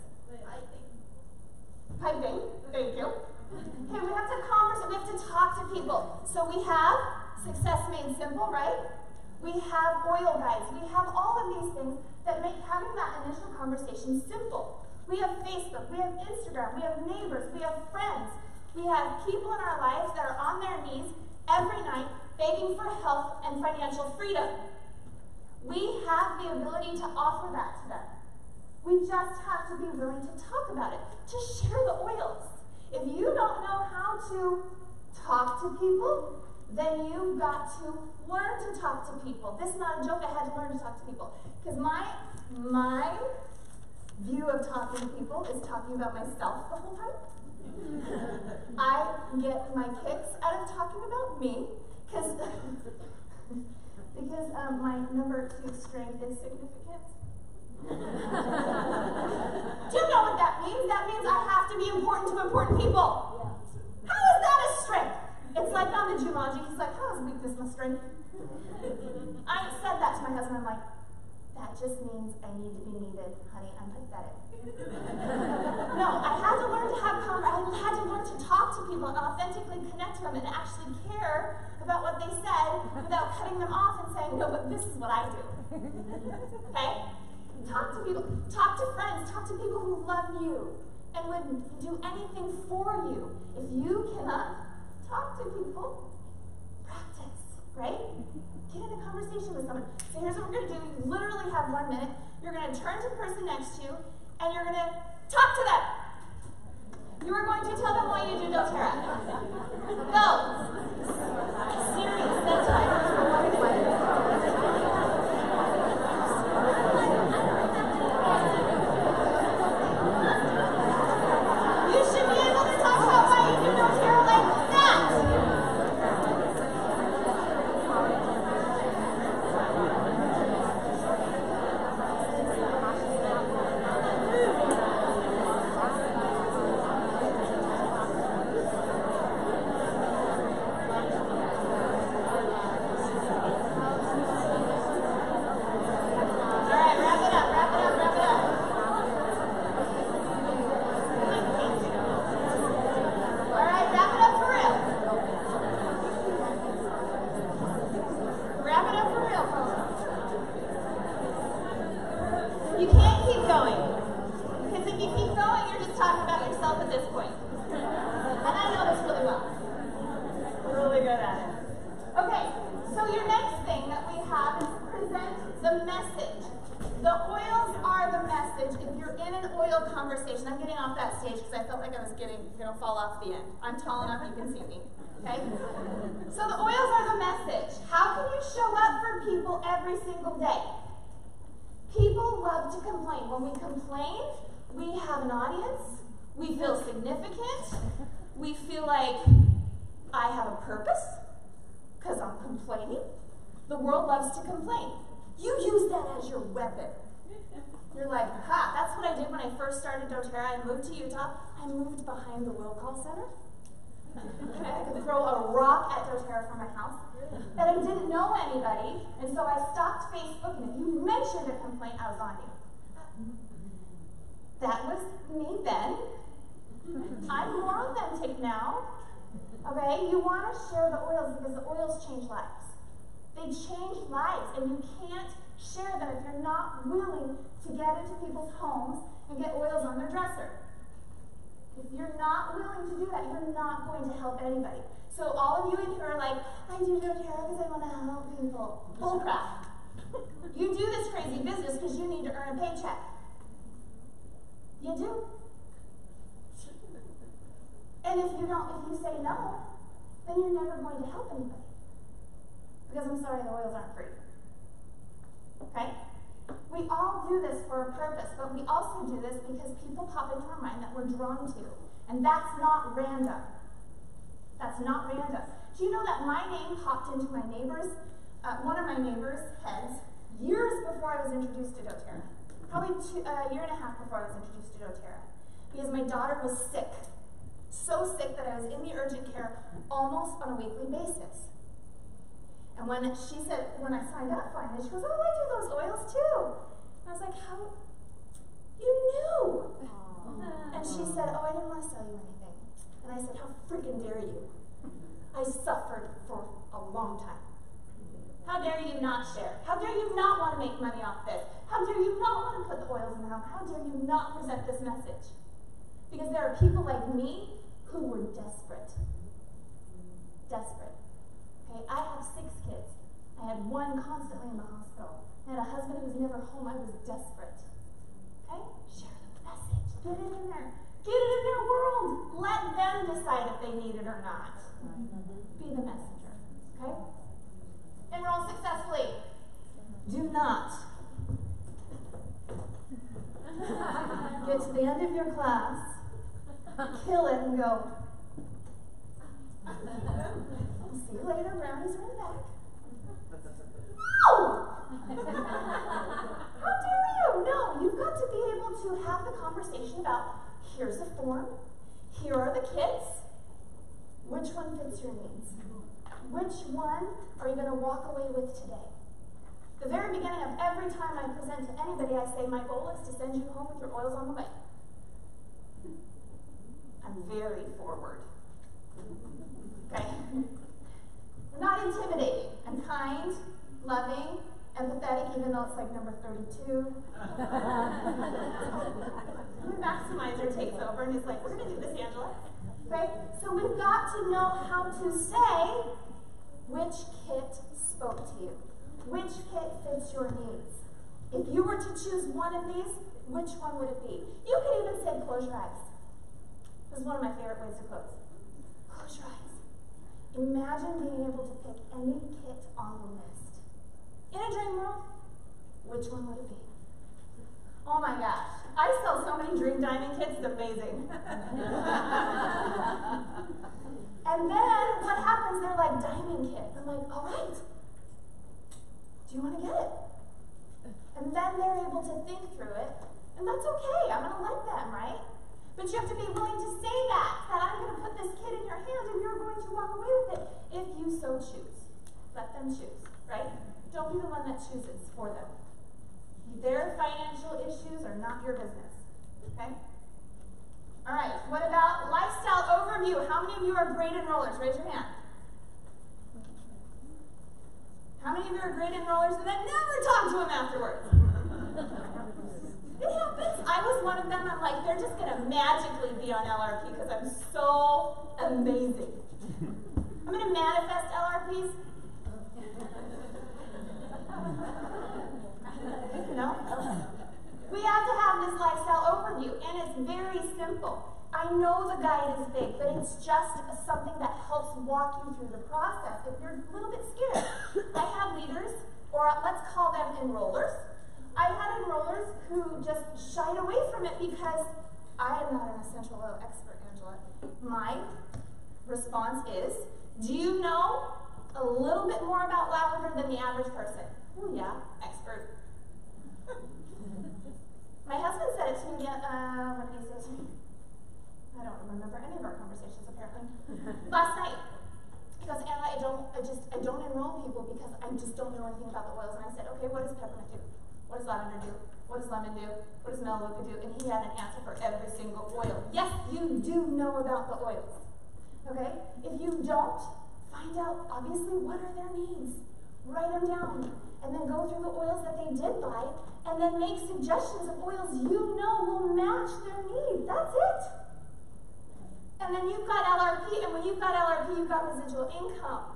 Piping. Thank you. Okay, we have to converse, we have to talk to people. So we have Success Made Simple, right? We have oil guides. We have all of these things that make having that initial conversation simple. We have Facebook, we have Instagram, we have neighbors, we have friends. We have people in our lives that are on their knees every night begging for health and financial freedom. We have the ability to offer that to them. We just have to be willing to talk about it, to share the oils. If you don't know how to talk to people, then you've got to learn to talk to people. This is not a joke, I had to learn to talk to people. Because my view of talking to people is talking about myself the whole time. I get my kicks out of talking about me, because my number 2 strength is significance. Do you know what that means? That means I have to be important to important people. How is that a strength? It's like on the Jumanji, he's like, how is weakness my strength? I said that to my husband, I'm like, that just means I need to be needed, honey, I'm pathetic. No, I had to learn to I had to learn to talk to people and authentically connect to them and actually care about what they said without cutting them off and saying, no, but this is what I do. Okay? Talk to people, talk to friends, talk to people who love you and would do anything for you. If you cannot talk to people, practice, right? Get in a conversation with someone. So here's what we're going to do. You literally have 1 minute. You're going to turn to the person next to you, and you're going to talk to them. You are going to tell them why the end. I'm tall enough you can see me. Okay? So the oils are the message. How can you show up for people every single day? People love to complain. When we complain, we have an audience. We feel significant. We feel like I have a purpose because I'm complaining. The world loves to complain. You use that as your weapon. You're like, ha, that's what I did when I first started doTERRA. I moved to Utah. I moved behind the Will Call Center. Okay, I could throw a rock at doTERRA from my house. But I didn't know anybody, and so I stopped Facebook, and if you mentioned a complaint, I was on you. That was me then. I'm more authentic now. Okay, you want to share the oils because the oils change lives. They change lives, and you can't share them if you're not willing to get into people's homes and get oils on their dresser. If you're not willing to do that, you're not going to help anybody. So all of you in here are like, I do doTERRA because I want to help people. Bull crap. You do this crazy business because you need to earn a paycheck. You do. And if you say no, then you're never going to help anybody. Because I'm sorry, the oils aren't free. Okay? We all do this for a purpose, but we also do this because people pop into our mind that we're drawn to. And that's not random. That's not random. Do you know that my name popped into my neighbor's, one of my neighbor's heads years before I was introduced to doTERRA? Probably a year and a half before I was introduced to doTERRA. Because my daughter was sick. So sick that I was in the urgent care almost on a weekly basis. And when I signed up finally, she goes, oh, I do those oils too. And I was like, how? You knew. And she said, oh, I didn't want to sell you anything. And I said, how freaking dare you? I suffered for a long time. How dare you not share? How dare you not want to make money off this? How dare you not want to put the oils in the house? How dare you not present this message? Because there are people like me who were desperate. Desperate. Okay, I have 6 kids. I had one constantly in the hospital. I had a husband who was never home. I was desperate. Okay? Share the message. Get it in there. Get it in their world. Let them decide if they need it or not. Be the messenger. Okay? Enroll successfully. Do not get to the end of your class, kill it, and go, see you later, brownies are in the back. No! How dare you? No, you've got to be able to have the conversation about, here's a form, here are the kits, which one fits your needs? Which one are you going to walk away with today? The very beginning of every time I present to anybody, I say, my goal is to send you home with your oils on the way. I'm very forward. Okay? Not intimidating. I'm kind, loving, empathetic, even though it's like number 32. The maximizer takes over and is like, we're going to do this, Angela. Okay? So we've got to know how to say which kit spoke to you. Which kit fits your needs? If you were to choose one of these, which one would it be? You could even say close your eyes. This is one of my favorite ways to close. Close your eyes. Imagine being able to pick any kit on the list. In a dream world, which one would it be? Oh my gosh, I sell so many Dream Diamond kits, it's amazing. And then what happens, they're like diamond kits. I'm like, all right, do you want to get it? And then they're able to think through it, and that's okay, I'm going to let them, right? But you have to be willing to say that I'm going to put this kit in your hand and you're going to walk away with it if you so choose. Let them choose, right? Don't be the one that chooses for them. Their financial issues are not your business, okay? All right, what about lifestyle overview? How many of you are great enrollers? Raise your hand. How many of you are great enrollers and then never talk to them afterwards? It happens. I was one of them. I'm like, they're just going to magically be on LRP because I'm so amazing. I'm going to manifest LRPs. No? We have to have this lifestyle overview, and it's very simple. I know the guide is big, but it's just something that helps walk you through the process. If you're a little bit scared, I have leaders, or let's call them enrollers. I had enrollers who just shied away from it because I am not an essential oil expert, Angela. My response is, do you know a little bit more about lavender than the average person? Oh yeah, expert. My husband said it to me, what did he say to me? I don't remember any of our conversations apparently. Last night. He goes, Anna, I don't enroll people because I just don't know anything about the oils. And I said, okay, what does peppermint do? What does lavender do? What does lemon do? What does melaleuca do? And he had an answer for every single oil. Yes, you do know about the oils. Okay? If you don't, find out, obviously, what are their needs. Write them down. And then go through the oils that they did buy, and then make suggestions of oils you know will match their needs. That's it. And then you've got LRP, and when you've got LRP, you've got residual income.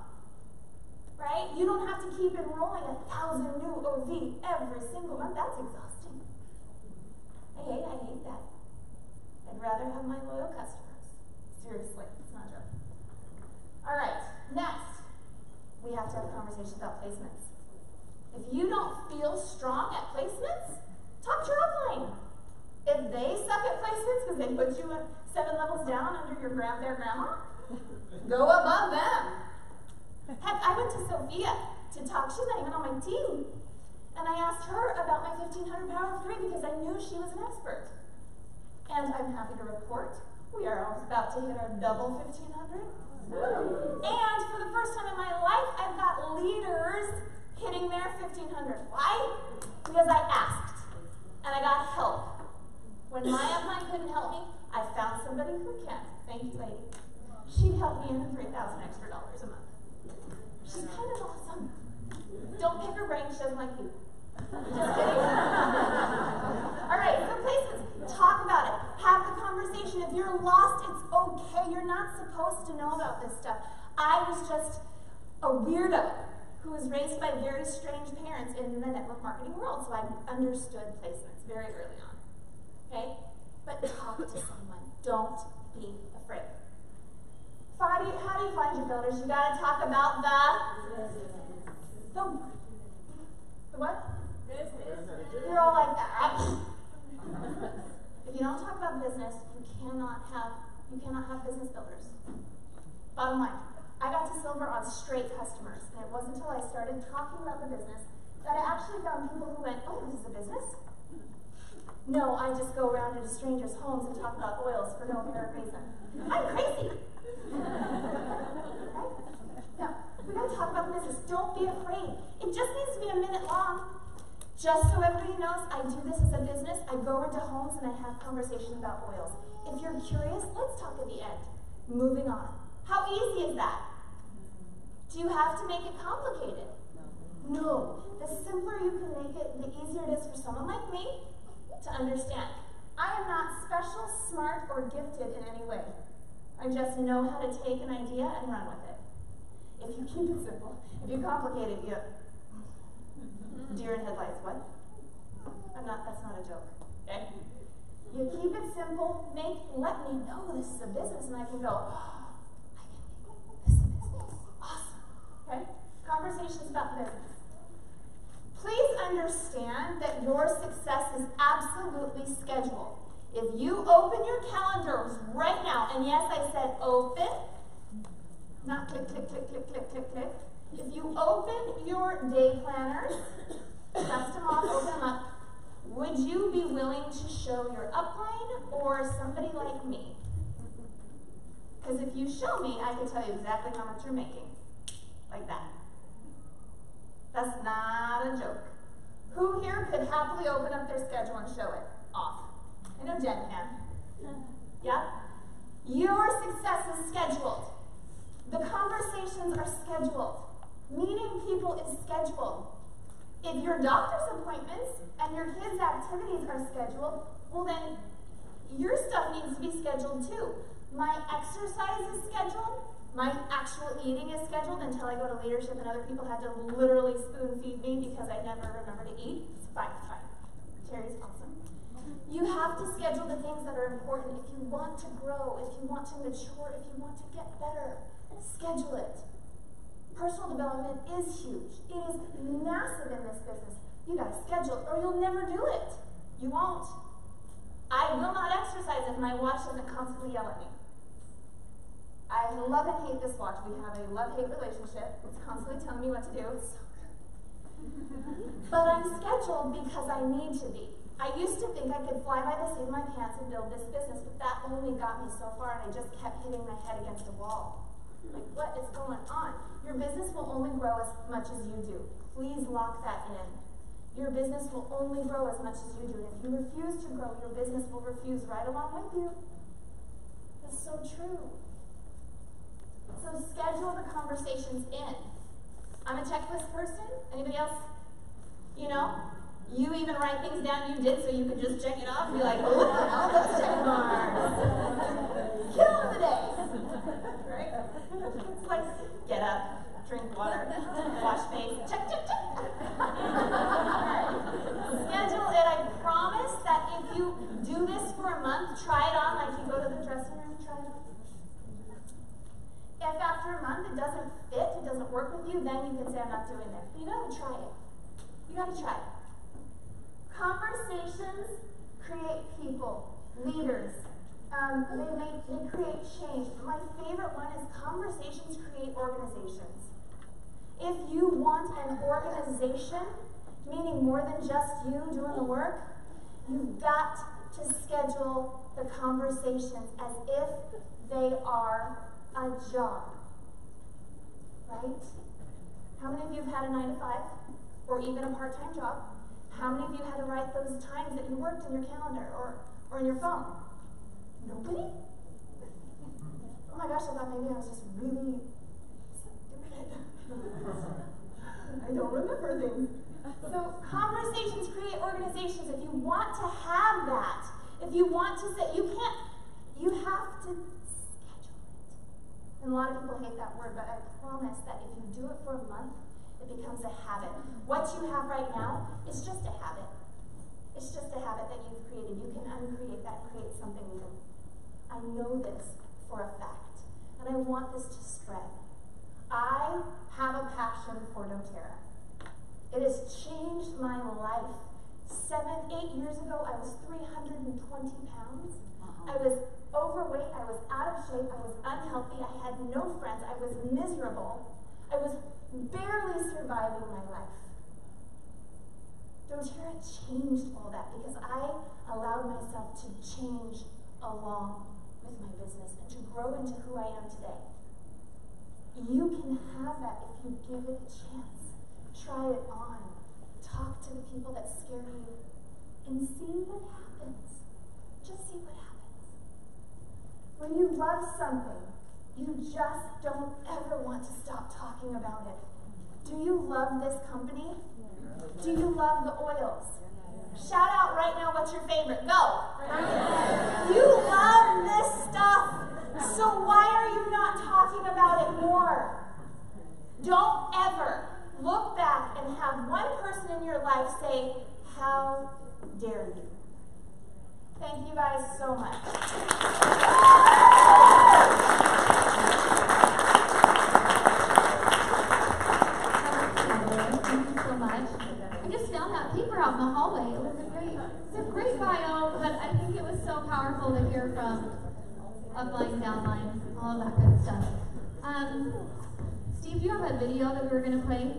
Right? You don't have to keep enrolling 1,000 new OV every single month. That's exhausting. I hate that. I'd rather have my loyal customers. Seriously, it's not a joke. All right, next, we have to have a conversation about placements. If you don't feel strong at placements, talk to your upline. If they suck at placements because they put you 7 levels down under their grandma, go above them. Heck, I went to Sophia to talk. She's not even on my team. And I asked her about my 1500 Power of 3 because I knew she was an expert. And I'm happy to report we are almost about to hit our double 1500. And for the first time in my life, I've got leaders hitting their 1500. Why? Because I asked and I got help. When my upline couldn't help me, I found somebody who can. Thank you, lady. She'd help me in $3,000 extra a month. She's kind of awesome. Don't pick her brain, she doesn't like you. Just kidding. All right, so placements. Talk about it. Have the conversation. If you're lost, it's okay. You're not supposed to know about this stuff. I was just a weirdo who was raised by very strange parents in the network marketing world, so I understood placements very early on. Okay? But talk to someone. Don't be afraid. How do you find your builders? You got to talk about the what? You're all like that. If you don't talk about business, you cannot have business builders. Bottom line, I got to silver on straight customers, and it wasn't until I started talking about the business that I actually found people who went, "Oh, this is a business?" No, I just go around into strangers' homes and talk about oils for no apparent reason. I'm crazy. Right? No, we gotta talk about the business. Don't be afraid. It just needs to be a minute long. Just so everybody knows, I do this as a business. I go into homes and I have conversation about oils. If you're curious, let's talk at the end. Moving on. How easy is that? Do you have to make it complicated? No. The simpler you can make it, the easier it is for someone like me to understand. I am not special, smart, or gifted in any way. I just know how to take an idea and run with it. If you keep it simple, if you complicate it, you deer in headlights, what? That's not a joke, okay? You keep it simple, let me know this is a business, and I can go, oh, I can make this a business. Awesome, okay? Conversations about business. Please understand that your success is absolutely scheduled. If you open your calendars right now, and yes, I said open, not click, click, click, click, click, click, click. If you open your day planners, dust them off, open them up, would you be willing to show your upline or somebody like me? Because if you show me, I can tell you exactly how much you're making. Like that. That's not a joke. Who here could happily open up their schedule and show it off? I know Jen can. Yeah? Your success is scheduled. The conversations are scheduled. Meeting people is scheduled. If your doctor's appointments and your kids' activities are scheduled, well then your stuff needs to be scheduled too. My exercise is scheduled. My actual eating is scheduled until I go to leadership and other people had to literally spoon feed me because I never remember to eat. It's fine, it's fine. Terry's awesome. You have to schedule the things that are important. If you want to grow, if you want to mature, if you want to get better, schedule it. Personal development is huge. It is massive in this business. You gotta schedule it or you'll never do it. You won't. I will not exercise if my watch doesn't constantly yell at me. I love and hate this watch. We have a love-hate relationship. It's constantly telling me what to do. It's so good. But I'm scheduled because I need to be. I used to think I could fly by the seat of my pants and build this business, but that only got me so far, and I just kept hitting my head against a wall. Like, what is going on? Your business will only grow as much as you do. Please lock that in. Your business will only grow as much as you do, and if you refuse to grow, your business will refuse right along with you. It's so true. So schedule the conversations in. I'm a checklist person. Anybody else? You know? You even write things down you did so you could just check it off and be like, oh, look at all those check marks. Kill the day. Right? It's like, get up, drink water, wash face, check, check, check. Schedule it. I promise that if you do this for a month, try it on like you go to the dressing room, try it on. If after a month it doesn't fit, it doesn't work with you, then you can say, I'm not doing it. You gotta try it. You gotta try it. Conversations create people, leaders. They create change. My favorite one is conversations create organizations. If you want an organization, meaning more than just you doing the work, you've got to schedule the conversations as if they are a job. Right? How many of you have had a 9-to-5 or even a part-time job? How many of you had to write those times that you worked in your calendar or in your phone? Nobody? Oh my gosh, I thought maybe I was just really stupid. I don't remember things. So conversations create organizations. If you want to have that, if you want to say, you have to schedule it. And a lot of people hate that word, but I promise that if you do it for a month, it becomes a habit. What you have right now is just a habit. It's just a habit that you've created. You can uncreate that and create something new. I know this for a fact, and I want this to spread. I have a passion for doTERRA. It has changed my life. 7, 8 years ago, I was 320 pounds. I was overweight. I was out of shape. I was unhealthy. I had no friends. I was miserable. I was barely surviving my life. doTERRA changed all that because I allowed myself to change along with my business and to grow into who I am today. You can have that if you give it a chance. Try it on. Talk to the people that scare you and see what happens. Just see what happens. When you love something, you just don't ever want to stop talking about it. Do you love this company? Do you love the oils? Shout out right now what's your favorite. Go! You love this stuff. So why are you not talking about it more? Don't ever look back and have one person in your life say, how dare you? Thank you guys so much. Out in the hallway. It was a great bio, but I think it was so powerful to hear from upline, downline, all of that good stuff. Steve, do you have a video that we were going to play?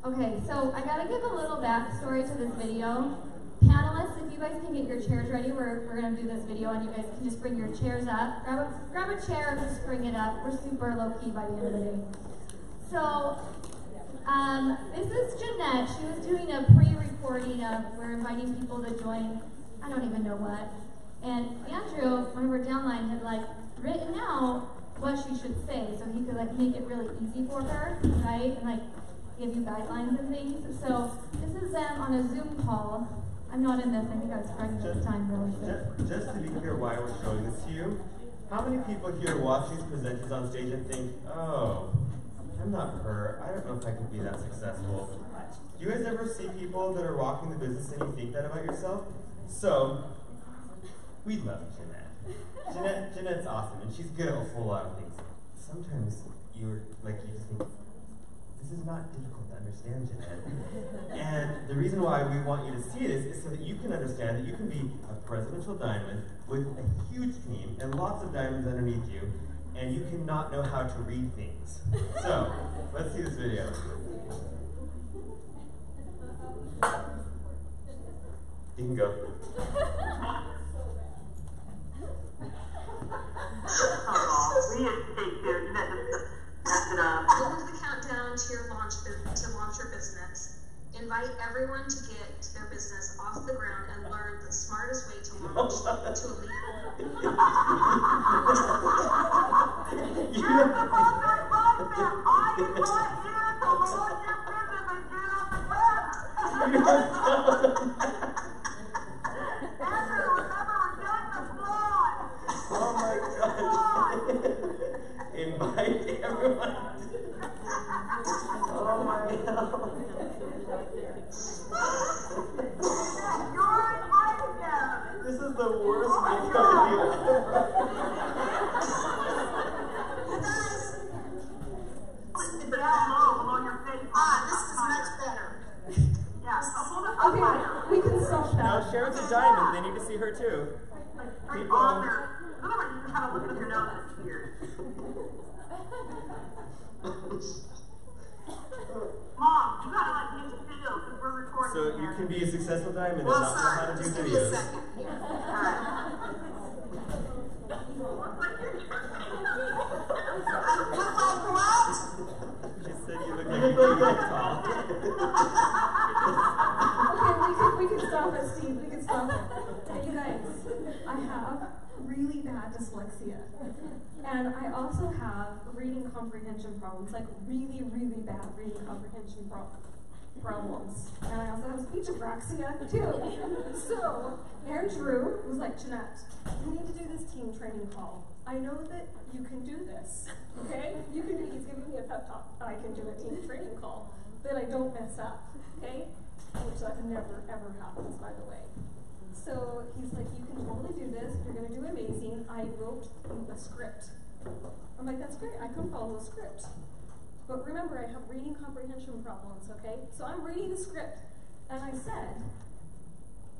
Okay, so I got to give a little backstory to this video. Panelists, if you guys can get your chairs ready, we're going to do this video, and you guys can just bring your chairs up. Grab a chair and just bring it up. We're super low-key by the end of the day. So, this is Jeanette. She was doing a pre-recording of, we're inviting people to join, I don't even know what. And Andrew, one of our downline, had written out what she should say so he could make it really easy for her, right? And give you guidelines and things. So this is them on a Zoom call. I'm not in this, I think I was pregnant at the time, really. Just to be clear why we're showing this to you, how many people here watch these presenters on stage and think, oh, I'm not her. I don't know if I could be that successful. Do you guys ever see people that are rocking the business and you think that about yourself? So, we love Jeanette. Jeanette's awesome, and she's good at a whole lot of things. Sometimes you just think, this is not difficult to understand, Jeanette. And the reason why we want you to see this is so that you can understand that you can be a presidential diamond with a huge team and lots of diamonds underneath you, and you cannot know how to read things. So, let's see this video. You can go. Welcome to the countdown to launch your business. Invite everyone to get their business off the ground and learn the smartest way to launch to a legal. Oh my God. Invite everyone. Oh my God. This is the worst video ever. This is much better. Okay, we can stop that. Now Sharon's a diamond. They need to see her too. People. Mom, you gotta get the video because we're recording. So you can be a successful diamond and Well, not know sir, how to do just give me a videos. second here. Alright. She said you look like you could be tall. Okay, we can stop it, Steve. We can stop it. Hey, you guys, I have really bad dyslexia. And I also have reading comprehension problems, like really, really bad reading comprehension problems. And I also have speech apraxia, too. So, Andrew was like, Jeanette, you need to do this team training call. I know that you can do this, okay? You can do, he's giving me a pep talk. I can do a team training call, that I don't mess up, okay? Which that never, ever happens, by the way. So he's like, you can totally do this. You're going to do amazing. I wrote a script. I'm like, that's great. I can follow a script. But remember, I have reading comprehension problems, okay? So I'm reading the script. And I said,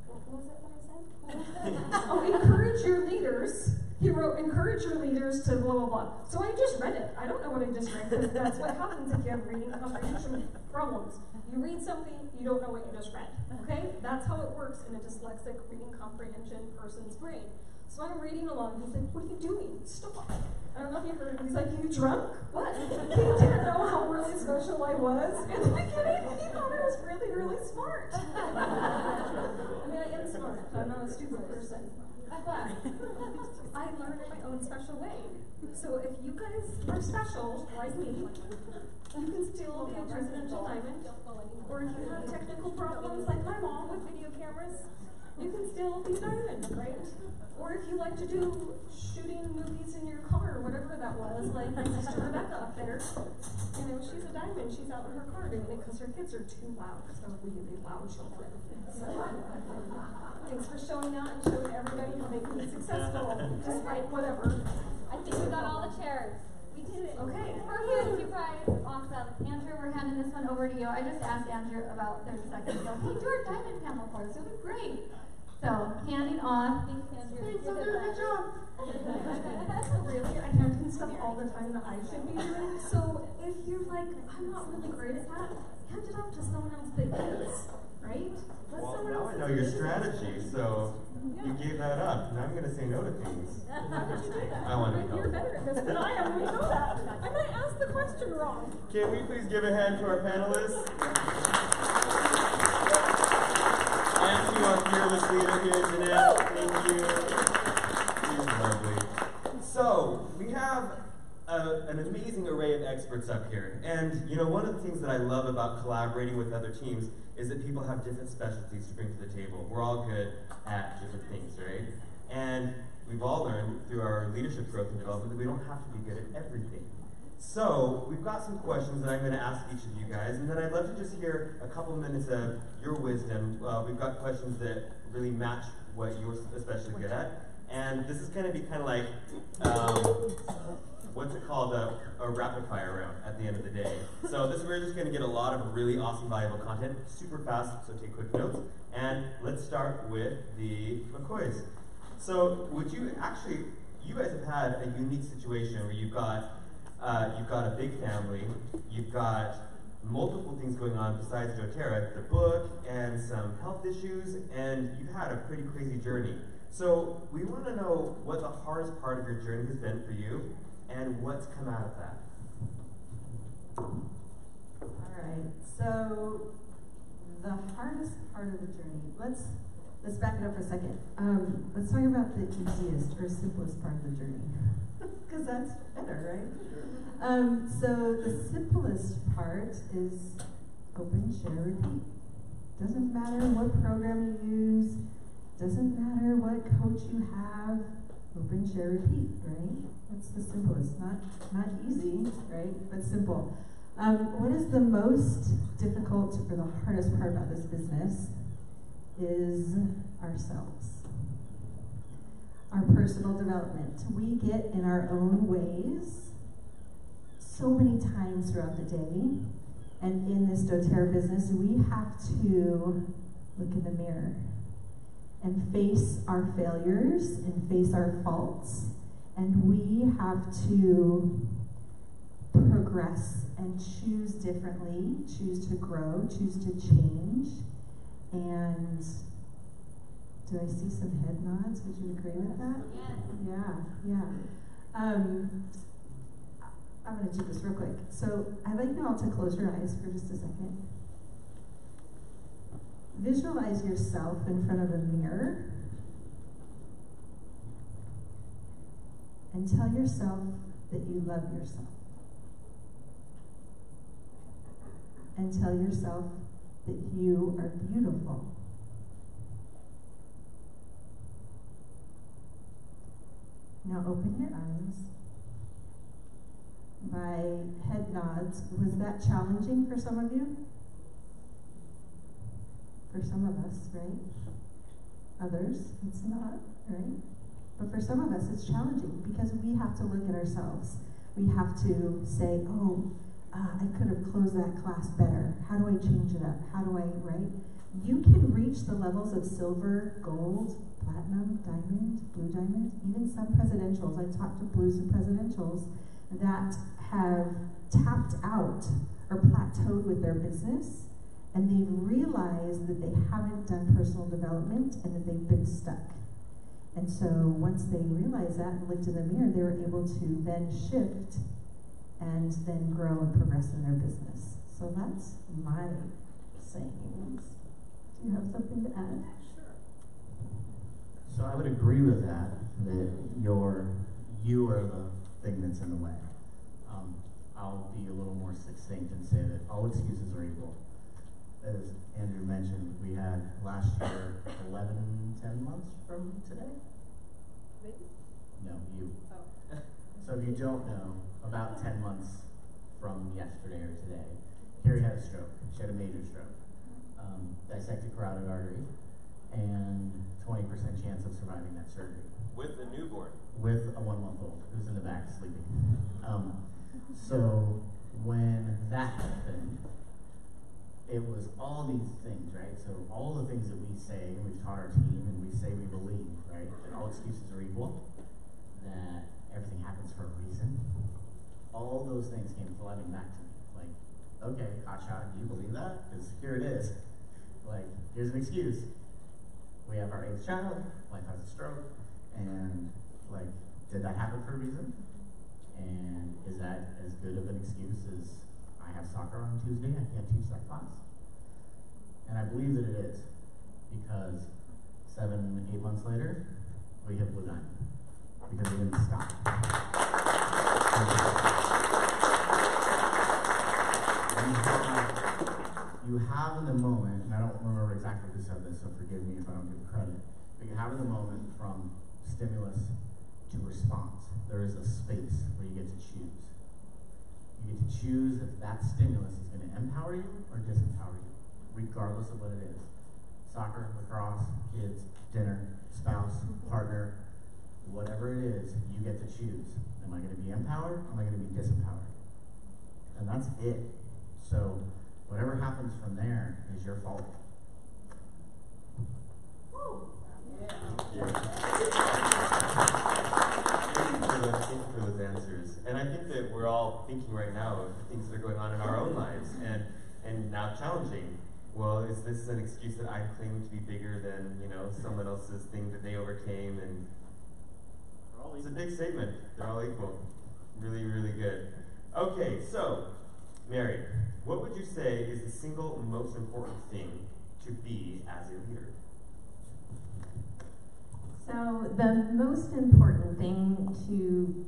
what was it that I said? Oh, encourage your leaders. He wrote, encourage your leaders to blah, blah, blah. So I just read it. I don't know what I just read, because that's what happens if you have reading comprehension problems. You read something, you don't know what you just read, okay? That's how it works in a dyslexic reading comprehension person's brain. So I'm reading along, he's like, what are you doing? Stop. I don't know if you heard him. He's like, you drunk? What? He didn't know how really special I was in the beginning. He thought I was really, really smart. I mean, I am smart. I'm not a stupid person. But I learn in my own special way. So if you guys are special, like me, you can still be a presidential diamond. Or if you have technical problems like my mom with video cameras, you can still be a diamond, right? Or if you like to do shooting movies in your car, whatever that was, like my sister Rebecca up there, you know, she's a diamond. She's out in her car doing it because her kids are too loud, because they're really loud children. So, thanks for showing out and showing everybody how they can be successful, despite whatever. I think we got all the chairs. We did it. Okay. Perfect, you guys. Awesome. Andrew, we're handing this one over to you. I just asked Andrew about 30 seconds ago. Hey, do our diamond panel for us. It was great. So, handing off. Thanks, Andrew. Thanks, I'm doing a good job. Really, I hand in stuff all the time that I should be doing. So, if you're like, I'm not really great at that, hand it off to someone else that is, right? Let Well, someone now else I know do your it. strategy, so you gave that up. Now I'm going to say no to things. I want to You're help. better at this than I am. We know that. I might ask the question wrong. Can we please give a hand to our panelists? And to our fearless leader here, Jeanette. Thank you. She's lovely. So, we have an amazing array of experts up here. And, you know, one of the things that I love about collaborating with other teams is that people have different specialties to bring to the table. We're all good at different things, right? And we've all learned through our leadership growth and development that we don't have to be good at everything. So, we've got some questions that I'm going to ask each of you guys, and then I'd love to just hear a couple minutes of your wisdom. We've got questions that really match what you're especially good at, and this is going to be kind of like, what's it called, a rapid fire round at the end of the day. So we're just going to get a lot of really awesome, valuable content, super fast, so take quick notes. And let's start with the McCoys. So you guys have had a unique situation where you've got a big family, you've got multiple things going on besides doTERRA, the book, and some health issues, and you've had a pretty crazy journey. So we want to know what the hardest part of your journey has been for you, and what's come out of that. All right, so the hardest part of the journey, let's back it up for a second. Let's talk about the easiest or simplest part of the journey, because that's better, right? So the simplest part is open, share, repeat. Doesn't matter what program you use, doesn't matter what coach you have, open, share, repeat, right? That's the simplest. Not easy, right? But simple. What is the most difficult or the hardest part about this business is ourselves. Our personal development. We get in our own ways so many times throughout the day. And in this doTERRA business, we have to look in the mirror and face our failures and face our faults. And we have to progress and choose differently, choose to grow, choose to change. And do I see some head nods? Would you agree with that? Yes. Yeah. I'm going to do this real quick. So I'd like you all to close your eyes for just a second. Visualize yourself in front of a mirror and tell yourself that you love yourself. And tell yourself that you are beautiful. Now open your eyes. By head nods, was that challenging for some of you? For some of us, right? Others, it's not, right? But for some of us, it's challenging because we have to look at ourselves. We have to say, oh, I could have closed that class better. How do I change it up? How do I, right? You can reach the levels of silver, gold, platinum, diamond, blue diamond, even some presidentials. I talked to blues and presidentials that have tapped out or plateaued with their business, and they've realized that they haven't done personal development and that they've been stuck. And so once they realized that and looked in the mirror, they were able to then shift and then grow and progress in their business. So that's my sayings. Do you have something to add? Sure. So I would agree with that you are the thing that's in the way. I'll be a little more succinct and say that all excuses are equal. As Andrew mentioned, we had last year 10 months from today? No, you. Oh. So if you don't know, about 10 months from yesterday or today, Carrie had a stroke. She had a major stroke. Dissected carotid artery, and 20% chance of surviving that surgery. With a newborn? With a 1-month-old who's in the back sleeping. So when that happened, it was all these things, right? So all the things that we say, and we've taught our team, and we say we believe, right? That all excuses are equal, that everything happens for a reason. All those things came flooding back to me. Like, okay, hotshot, do you believe that? Because here it is. Like, here's an excuse. We have our 8th child, wife has a stroke, and like, did that happen for a reason? And is that as good of an excuse as I have soccer on Tuesday, I can't teach that class? And I believe that it is, because 7, 8 months later, we hit Blue Diamond, because we didn't stop. You have in the moment, and I don't remember exactly who said this, so forgive me if I don't give credit, but you have in the moment from stimulus to response, there is a space where you get to choose. choose if that stimulus is going to empower you or disempower you, regardless of what it is. Soccer, lacrosse, kids, dinner, spouse, partner, whatever it is, you get to choose. Am I going to be empowered? Am I going to be disempowered? And that's it. So whatever happens from there is your fault. Thank you for those answers. And I think that we're all thinking right now of things that are going on in our own lives and now challenging. Well, is this an excuse that I'm claiming to be bigger than, someone else's thing that they overcame? And it's a big statement. They're all equal. Really, really good. Okay, so, Mary, what would you say is the single most important thing to be as a leader? So the most important thing to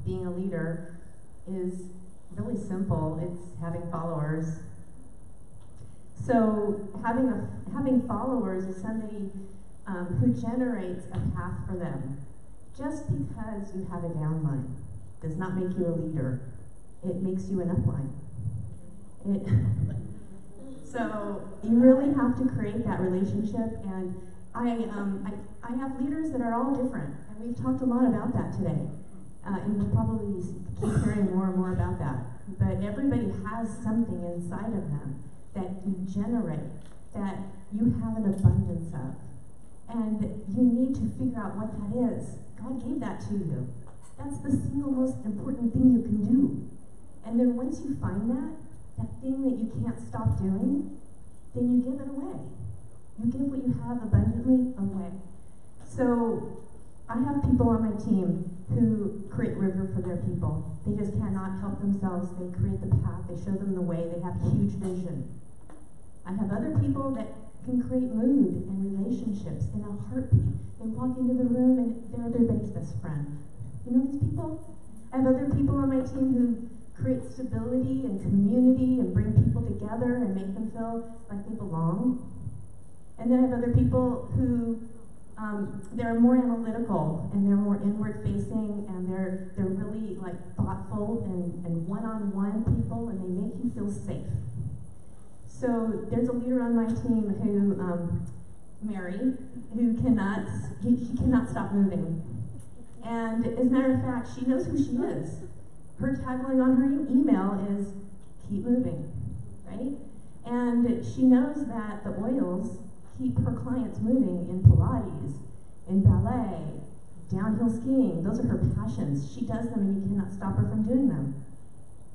being a leader is really simple. It's having followers. So having followers is somebody who generates a path for them. Just because you have a downline does not make you a leader. It makes you an upline. So you really have to create that relationship, and I have leaders that are all different, and we've talked a lot about that today, and we'll probably keep hearing more and more about that. But everybody has something inside of them that you generate, that you have an abundance of, and you need to figure out what that is. God gave that to you. That's the single most important thing you can do. And then once you find that thing that you can't stop doing, then you give it away. You give what you have abundantly away. So I have people on my team who create river for their people. They just cannot help themselves. They create the path. They show them the way. They have huge vision. I have other people that can create mood and relationships in a heartbeat. They walk into the room and they're everybody's best friend. You know these people? I have other people on my team who create stability and community and bring people together and make them feel like they belong. And then I have other people who they're more analytical and they're more inward facing and they're really like thoughtful and one-on-one people, and they make you feel safe. So there's a leader on my team who, Mary, who cannot stop moving. And as a matter of fact, she knows who she is. Her tagline on her email is, keep moving, right? And she knows that the oils keep her clients moving in Pilates, in ballet, downhill skiing. Those are her passions. She does them and you cannot stop her from doing them.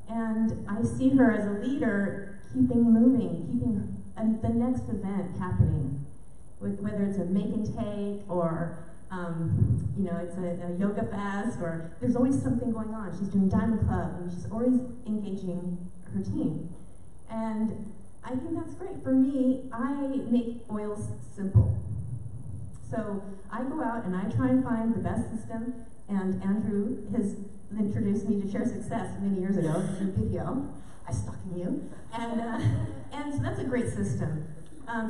And I see her as a leader keeping moving, keeping the next event happening, whether it's a make and take or it's a yoga fast, or there's always something going on. She's doing Diamond Club, and she's always engaging her team. And I think that's great. For me, I make oils simple. So I go out and I try and find the best system, and Andrew has introduced me to Share Success many years ago through video. I'm stalking you. And so that's a great system.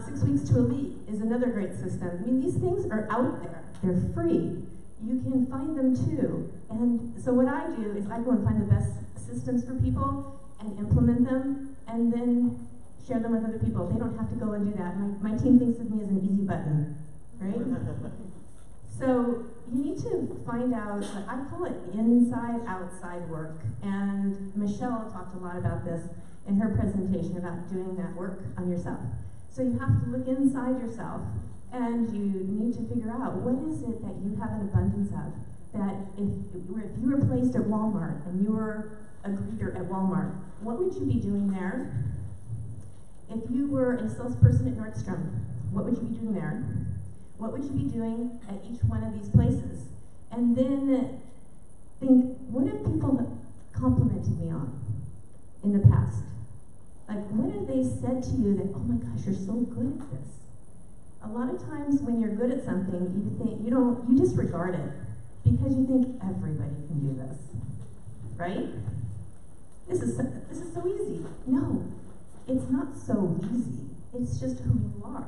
6 Weeks to Elite is another great system. I mean, these things are out there. They're free. You can find them too. And so what I do is I go and find the best systems for people and implement them and then share them with other people. They don't have to go and do that. My team thinks of me as an easy button, right? So you need to find out, I call it inside-outside work. And Michelle talked a lot about this in her presentation about doing that work on yourself. So you have to look inside yourself, and you need to figure out what is it that you have an abundance of. That if you were placed at Walmart and you were a greeter at Walmart, what would you be doing there? If you were a salesperson at Nordstrom, what would you be doing there? What would you be doing at each one of these places? And then think, what have people complimented me on in the past? Like, what have they said to you that, oh my gosh, you're so good at this? A lot of times when you're good at something, you disregard it because you think everybody can do this, right? This is so easy. No, it's not so easy. It's just who you are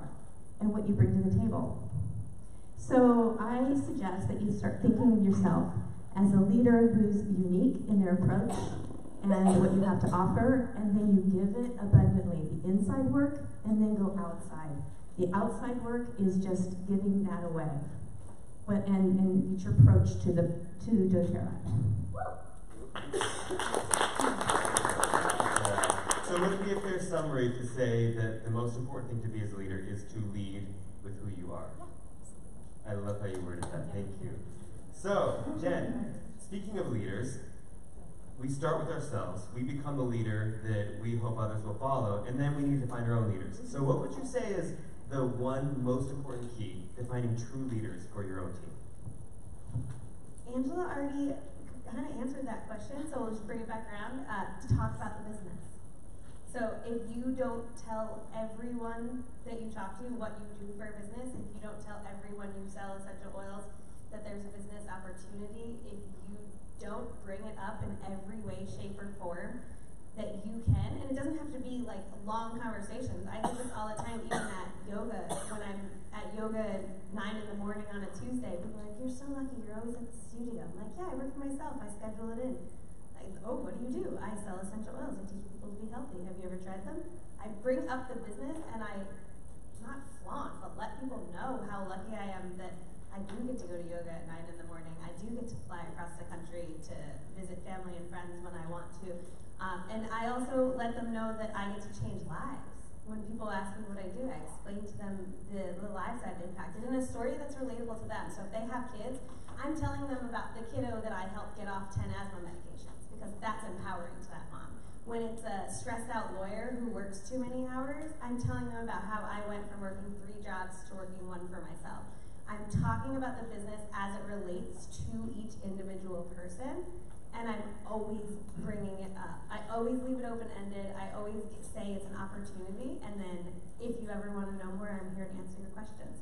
and what you bring to the table. So I suggest that you start thinking of yourself as a leader who's unique in their approach and what you have to offer, and then you give it abundantly. The inside work, and then go outside. The outside work is just giving that away. But and it's your approach to doTERRA. So would it be a fair summary to say that the most important thing to be as a leader is to lead with who you are? I love how you worded that. Thank you. So, Jen, speaking of leaders, we start with ourselves. We become the leader that we hope others will follow, and then we need to find our own leaders. So what would you say is the one most important key to finding true leaders for your own team? Angela already kind of answered that question, so we'll just bring it back around to talk about the business. So if you don't tell everyone that you talk to what you do for a business, if you don't tell everyone you sell essential oils that there's a business opportunity, if you don't bring it up in every way, shape, or form that you can, and it doesn't have to be like long conversations. I do this all the time, even at yoga. When I'm at yoga at 9 in the morning on a Tuesday, people are like, "You're so lucky, you're always at the studio." I'm like, "Yeah, I work for myself, I schedule it in." Like, "Oh, what do? I sell essential oils, I teach people to be healthy. Have you ever tried them?" I bring up the business and I, not flaunt, but let people know how lucky I am that I do get to go to yoga at 9 in the morning. I do get to fly across the country to visit family and friends when I want to. And I also let them know that I get to change lives. When people ask me what I do, I explain to them the lives I've impacted in a story that's relatable to them. So if they have kids, I'm telling them about the kiddo that I helped get off 10 asthma medications, because that's empowering to that mom. When it's a stressed out lawyer who works too many hours, I'm telling them about how I went from working 3 jobs to working 1 for myself. I'm talking about the business as it relates to each individual person, and I'm always bringing it up. I always leave it open-ended. I always say it's an opportunity, and then if you ever want to know more, I'm here to answer your questions.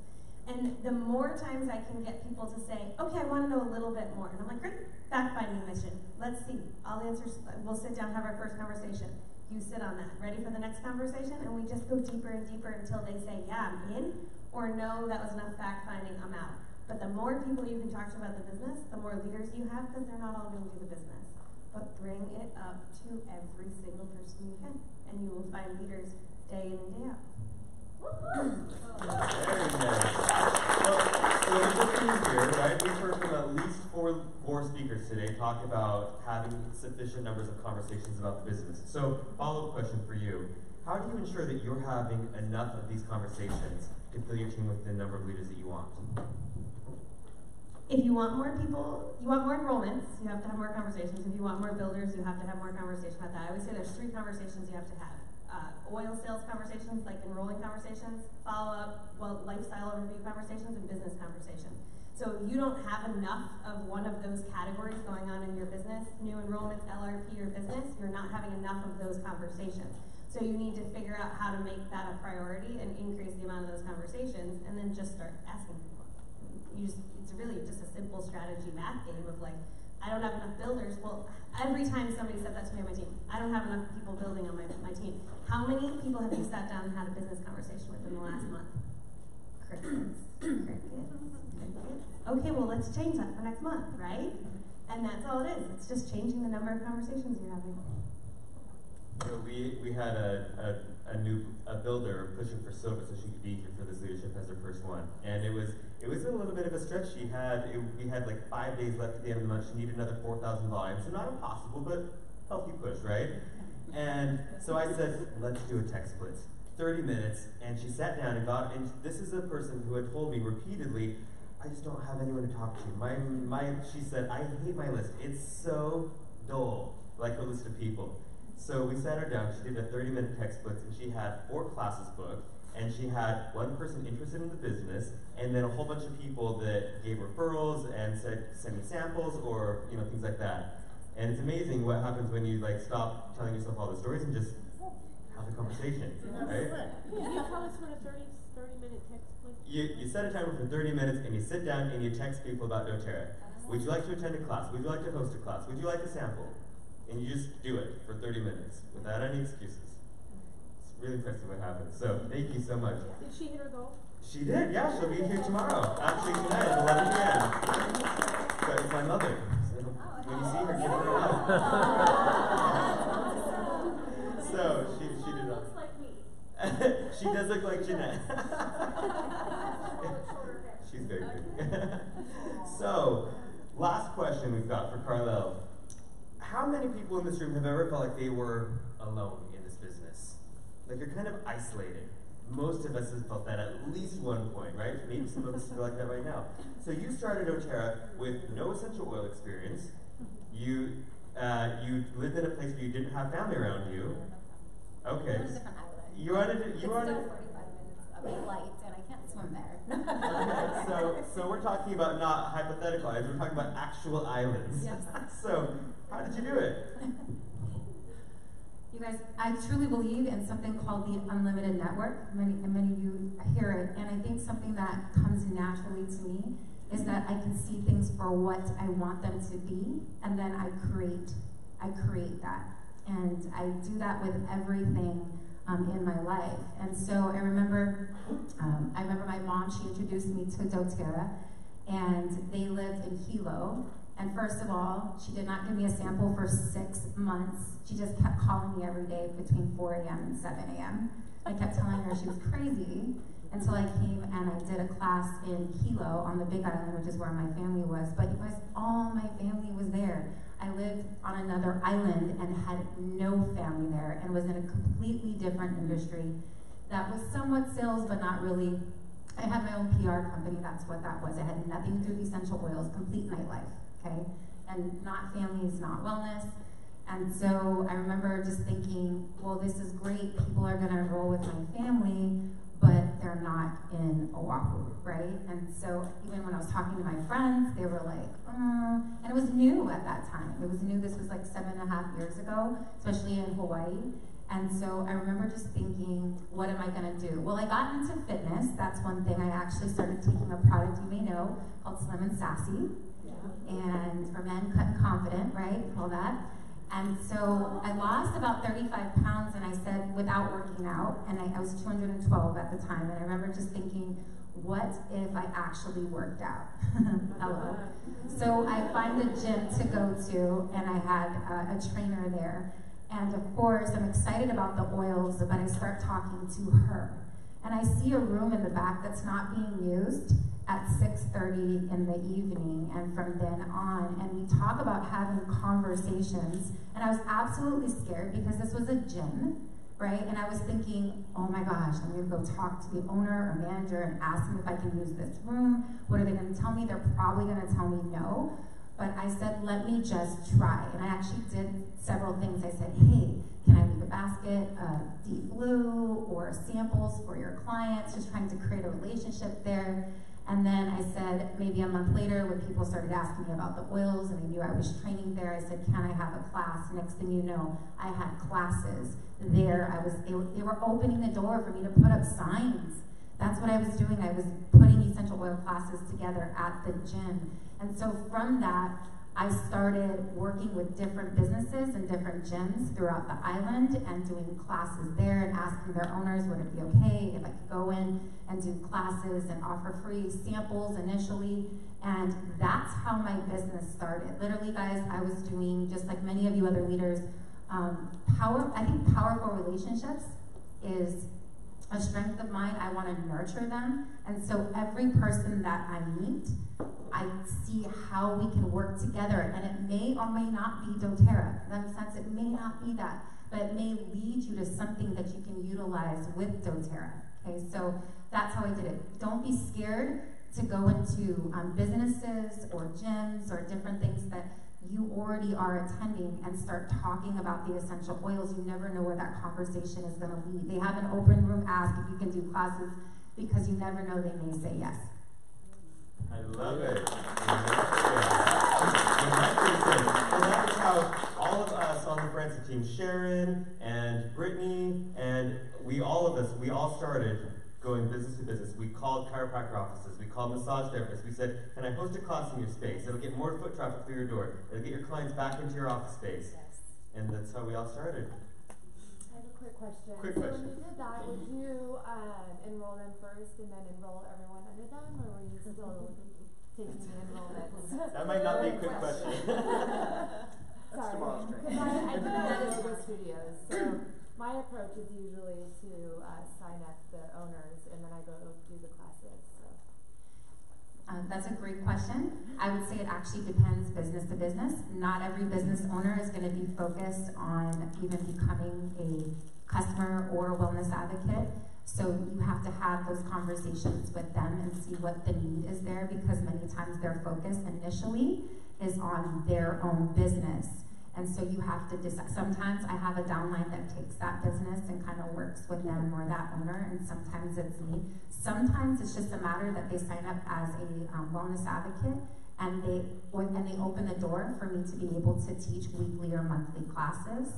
And the more times I can get people to say, "Okay, I want to know a little bit more," and I'm like, "Great, fact-finding mission. Let's see. I'll answer. We'll sit down, have our first conversation. You sit on that. Ready for the next conversation?" And we just go deeper and deeper until they say, "Yeah, I'm in," or "No, that was enough fact-finding, I'm out." But the more people you can talk to about the business, the more leaders you have, because they're not all going to do the business. But bring it up to every single person you can, and you will find leaders day in and day out. Very nice. So just here, right? We've heard from at least four speakers today talk about having sufficient numbers of conversations about the business. So, follow-up question for you. How do you ensure that you're having enough of these conversations to fill your team with the number of leaders that you want? If you want more people, you want more enrollments, you have to have more conversations. If you want more builders, you have to have more conversation about that. I would say there's 3 conversations you have to have. Oil sales conversations, like enrolling conversations, follow-up, lifestyle review conversations, and business conversations. So if you don't have enough of one of those categories going on in your business, new enrollments, LRP, or business, you're not having enough of those conversations. So you need to figure out how to make that a priority and increase the amount of those conversations, and then just start asking people. It's really just a simple strategy math game of like, I don't have enough builders. Well, every time somebody said that to me on my team, I don't have enough people building on my team. How many people have you sat down and had a business conversation with in the last month? Crickets. Okay, well, let's change that for next month, right? And that's all it is. It's just changing the number of conversations you're having. So we had a builder pushing for Silva so she could be here for this leadership as her first one, and it was a little bit of a stretch. We had like 5 days left at the end of the month. She needed another 4,000 volumes, so not impossible, but healthy push, right? And so I said, let's do a tech split, 30 minutes, and she sat down and this is a person who had told me repeatedly, I just don't have anyone to talk to. She said, I hate my list. It's so dull, like a list of people. So we sat her down, she did a 30-minute tech splits, and she had 4 classes booked, and she had 1 person interested in the business, and then a whole bunch of people that gave referrals and said, send me samples, or things like that. And it's amazing what happens when you stop telling yourself all the stories and just have a conversation, right? Can you tell us what a 30-minute tech split? You set a timer for 30 minutes, and you sit down and you text people about doTERRA. Would you like to attend a class? Would you like to host a class? Would you like a sample? And you just do it for 30 minutes without any excuses. It's really impressive what happens. So thank you so much. Did she hit her goal? She did, yeah. She'll be here tomorrow. Actually tonight at 11 p.m. So it's my mother. So when you see her, give her a hug. She does look like Jeanette. She's very pretty. So, last question we've got for Carlel. How many people in this room have ever felt like they were alone in this business? Like you're kind of isolated. Most of us have felt that at least one point, right? Maybe some of us feel like that right now. So you started doTERRA with no essential oil experience. You lived in a place where you didn't have family around you. Okay. On a different island. You wanted to, It's still 45 minutes of flight, and I can't swim there. Okay, so we're talking about not hypothetical islands, we're talking about actual islands. Yes. So, how did you do it? You guys, I truly believe in something called the unlimited network. Many of you hear it, and I think something that comes naturally to me is that I can see things for what I want them to be, and then I create that. And I do that with everything in my life. And so I remember my mom, she introduced me to doTERRA, and they lived in Hilo. And first of all, she did not give me a sample for 6 months. She just kept calling me every day between 4 a.m. and 7 a.m. I kept telling her she was crazy until I came and I did a class in Hilo on the Big Island, which is where my family was. But you guys, all my family was there. I lived on another island and had no family there and was in a completely different industry that was somewhat sales, but not really. I had my own PR company, that's what that was. It had nothing to do with essential oils, complete nightlife, okay? And not families, not wellness. And so I remember just thinking, well, this is great. People are gonna enroll with my family, but they're not in Oahu, right? And so even when I was talking to my friends, they were like, and it was new at that time. It was new, this was like 7.5 years ago, especially in Hawaii. And so I remember just thinking, what am I gonna do? Well, I got into fitness. That's one thing. I actually started taking a product you may know called Slim and Sassy. And for men, cut and confident, right? All that. And so I lost about 35 pounds, and I said, without working out, and I was 212 at the time, and I remember just thinking, what if I actually worked out? Hello. So I find a gym to go to, and I had a trainer there. And of course, I'm excited about the oils, but I start talking to her. And I see a room in the back that's not being used at 6:30 in the evening and from then on. And we talk about having conversations. And I was absolutely scared because this was a gym, right? And I was thinking, oh my gosh, I'm gonna go talk to the owner or manager and ask them if I can use this room. What are they gonna tell me? They're probably gonna tell me no. But I said, let me just try. And I actually did several things. I said, hey, can I leave a basket of Deep Blue or samples for your clients? Just trying to create a relationship there. And then I said, maybe a month later, when people started asking me about the oils and I knew I was training there, I said, can I have a class? Next thing you know, I had classes there. They were opening the door for me to put up signs. That's what I was doing. I was putting essential oil classes together at the gym. And so from that, I started working with different businesses and different gyms throughout the island and doing classes there and asking their owners, would it be okay if I could go in and do classes and offer free samples initially. And that's how my business started. Literally, guys, I was doing, just like many of you other leaders, I think powerful relationships is a strength of mine. I want to nurture them. And so every person that I meet, I see how we can work together. And it may or may not be doTERRA. In that sense, it may not be that. But it may lead you to something that you can utilize with doTERRA. Okay, so that's how I did it. Don't be scared to go into businesses or gyms or different things that you already are attending and start talking about the essential oils. You never know where that conversation is going to lead. They have an open room ask if you can do classes because you never know, they may say yes. I love it. And that is how all of us on the Friends team, Sharon and Brittany, and we all started going business to business. We called chiropractor offices, we called massage therapists. We said, can I host a class in your space? It'll get more foot traffic through your door. It'll get your clients back into your office space. Yes. And that's how we all started. I have a quick question. Quick so question. when you did that, would you enroll them first and then enroll everyone under them, or were you still taking the enrollments? That might not be a quick question. Sorry, because I did that at yoga studios. So my approach is usually to sign up the owners, and then I go do the classes. So. That's a great question. I would say it actually depends business to business. Not every business owner is going to be focused on even becoming a customer or a wellness advocate. So you have to have those conversations with them and see what the need is there, because many times their focus initially is on their own business. And so you have to decide. Sometimes I have a downline that takes that business and kind of works with them or that owner, and sometimes it's me. Sometimes it's just a matter that they sign up as a wellness advocate, and they open the door for me to be able to teach weekly or monthly classes.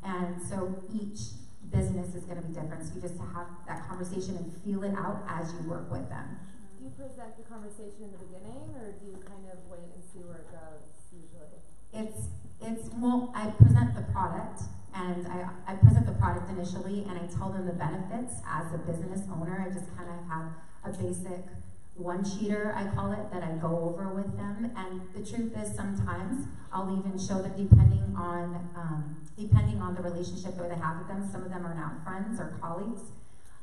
And so each business is going to be different. So you just have that conversation and feel it out as you work with them. Do you present the conversation in the beginning, or do you kind of wait and see where it goes usually? Well, I present the product, and I present the product initially, and I tell them the benefits as a business owner. I just kind of have a basic one-sheeter, I call it, that I go over with them. And the truth is, sometimes I'll even show them, depending on the relationship that I have with them. Some of them are now friends or colleagues.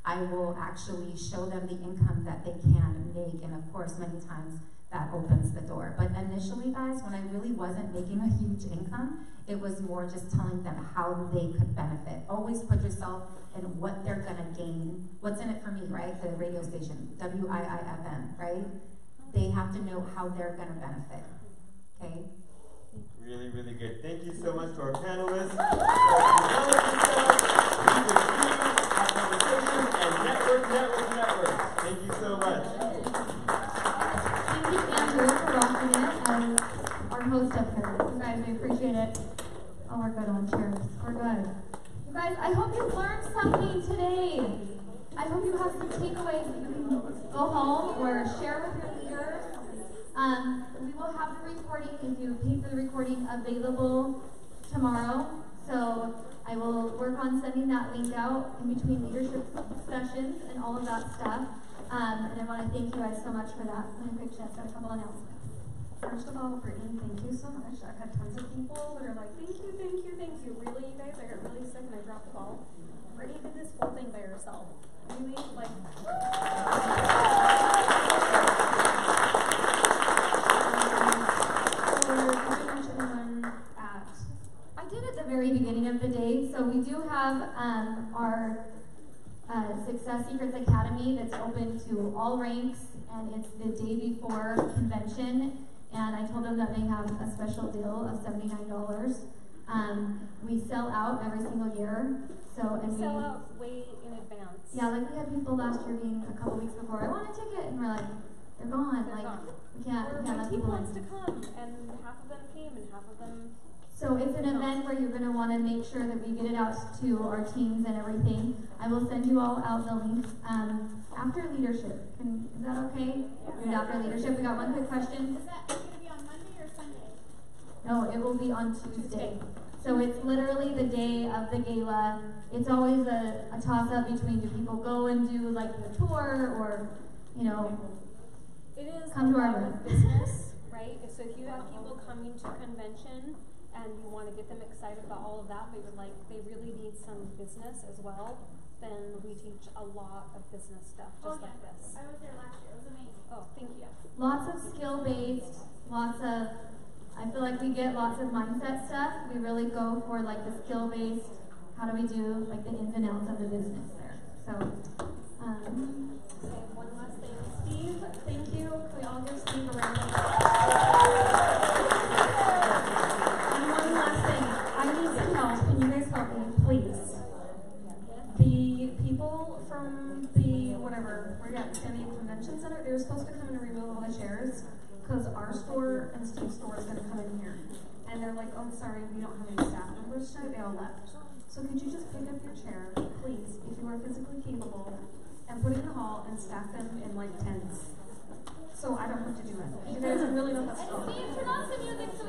I will actually show them the income that they can make, and of course, many times that opens the door. But initially, guys, when I really wasn't making a huge income, it was more just telling them how they could benefit. Always put yourself in what they're gonna gain. What's in it for me, right? The radio station, WIIFM, right? They have to know how they're gonna benefit, okay? Really, really good. Thank you so much to our panelists. Network. Thank you so much. Thank you, Andrew, for rocking it as our host up here. You guys, we appreciate it. Oh, we're good on chairs. We're good. You guys, I hope you've learned something today. I hope you have some takeaways that you can go home or share with your leaders. We will have the recording, if you pay for the recording, available tomorrow. So I will work on sending that link out in between leadership sessions and all of that stuff. And I want to thank you guys so much for that. Let me quick chance, got a couple announcements. First of all, Brittany, thank you so much. I've had tons of people that are like, thank you. Really, you guys, I got really sick and I dropped the ball. Brittany did this whole thing by herself. Really, like. I did at the very beginning of the day. So we do have our Success Secrets Academy that's open to all ranks, and it's the day before convention. And I told them that they have a special deal of $79. We sell out every single year. We sell out way in advance. Yeah, like we had people last year being a couple weeks before, I want a ticket, and we're like, they're gone. We can't let people wants to come, and half of them came, and half of them. So it's an event where you're going to want to make sure that we get it out to our teams and everything. I will send you all out the link after leadership. Is that okay? Yeah. After leadership, we got one quick question. Is that going to be on Monday or Sunday? No, it will be on Tuesday. So it's literally the day of the gala. It's always a toss-up between do people go and do like the tour or, it is come to our room. Business, right? So if you have people coming to convention and you want to get them excited about all of that, but they really need some business as well, then we teach a lot of business stuff just like this. I was there last year. It was amazing. Oh, thank you. Lots of skill-based, I feel like we get lots of mindset stuff. We really go for the skill-based, how do we do the ins and outs of the business there. So, okay, one last thing. Steve, thank you. Can we all give Steve a round of And one last thing. I need some help. Can you guys help me, please? The people from the, we're at San Diego Convention Center, they're supposed to come in and remove all the chairs, because our store and Steve's store is going to come in here. And they're like, oh, sorry, we don't have any staff members today, they all left. So could you just pick up your chair, please, if you are physically capable, and put it in the hall and stack them in tents. So I don't have to do it. You guys really don't have to. And Steve, turn on some music so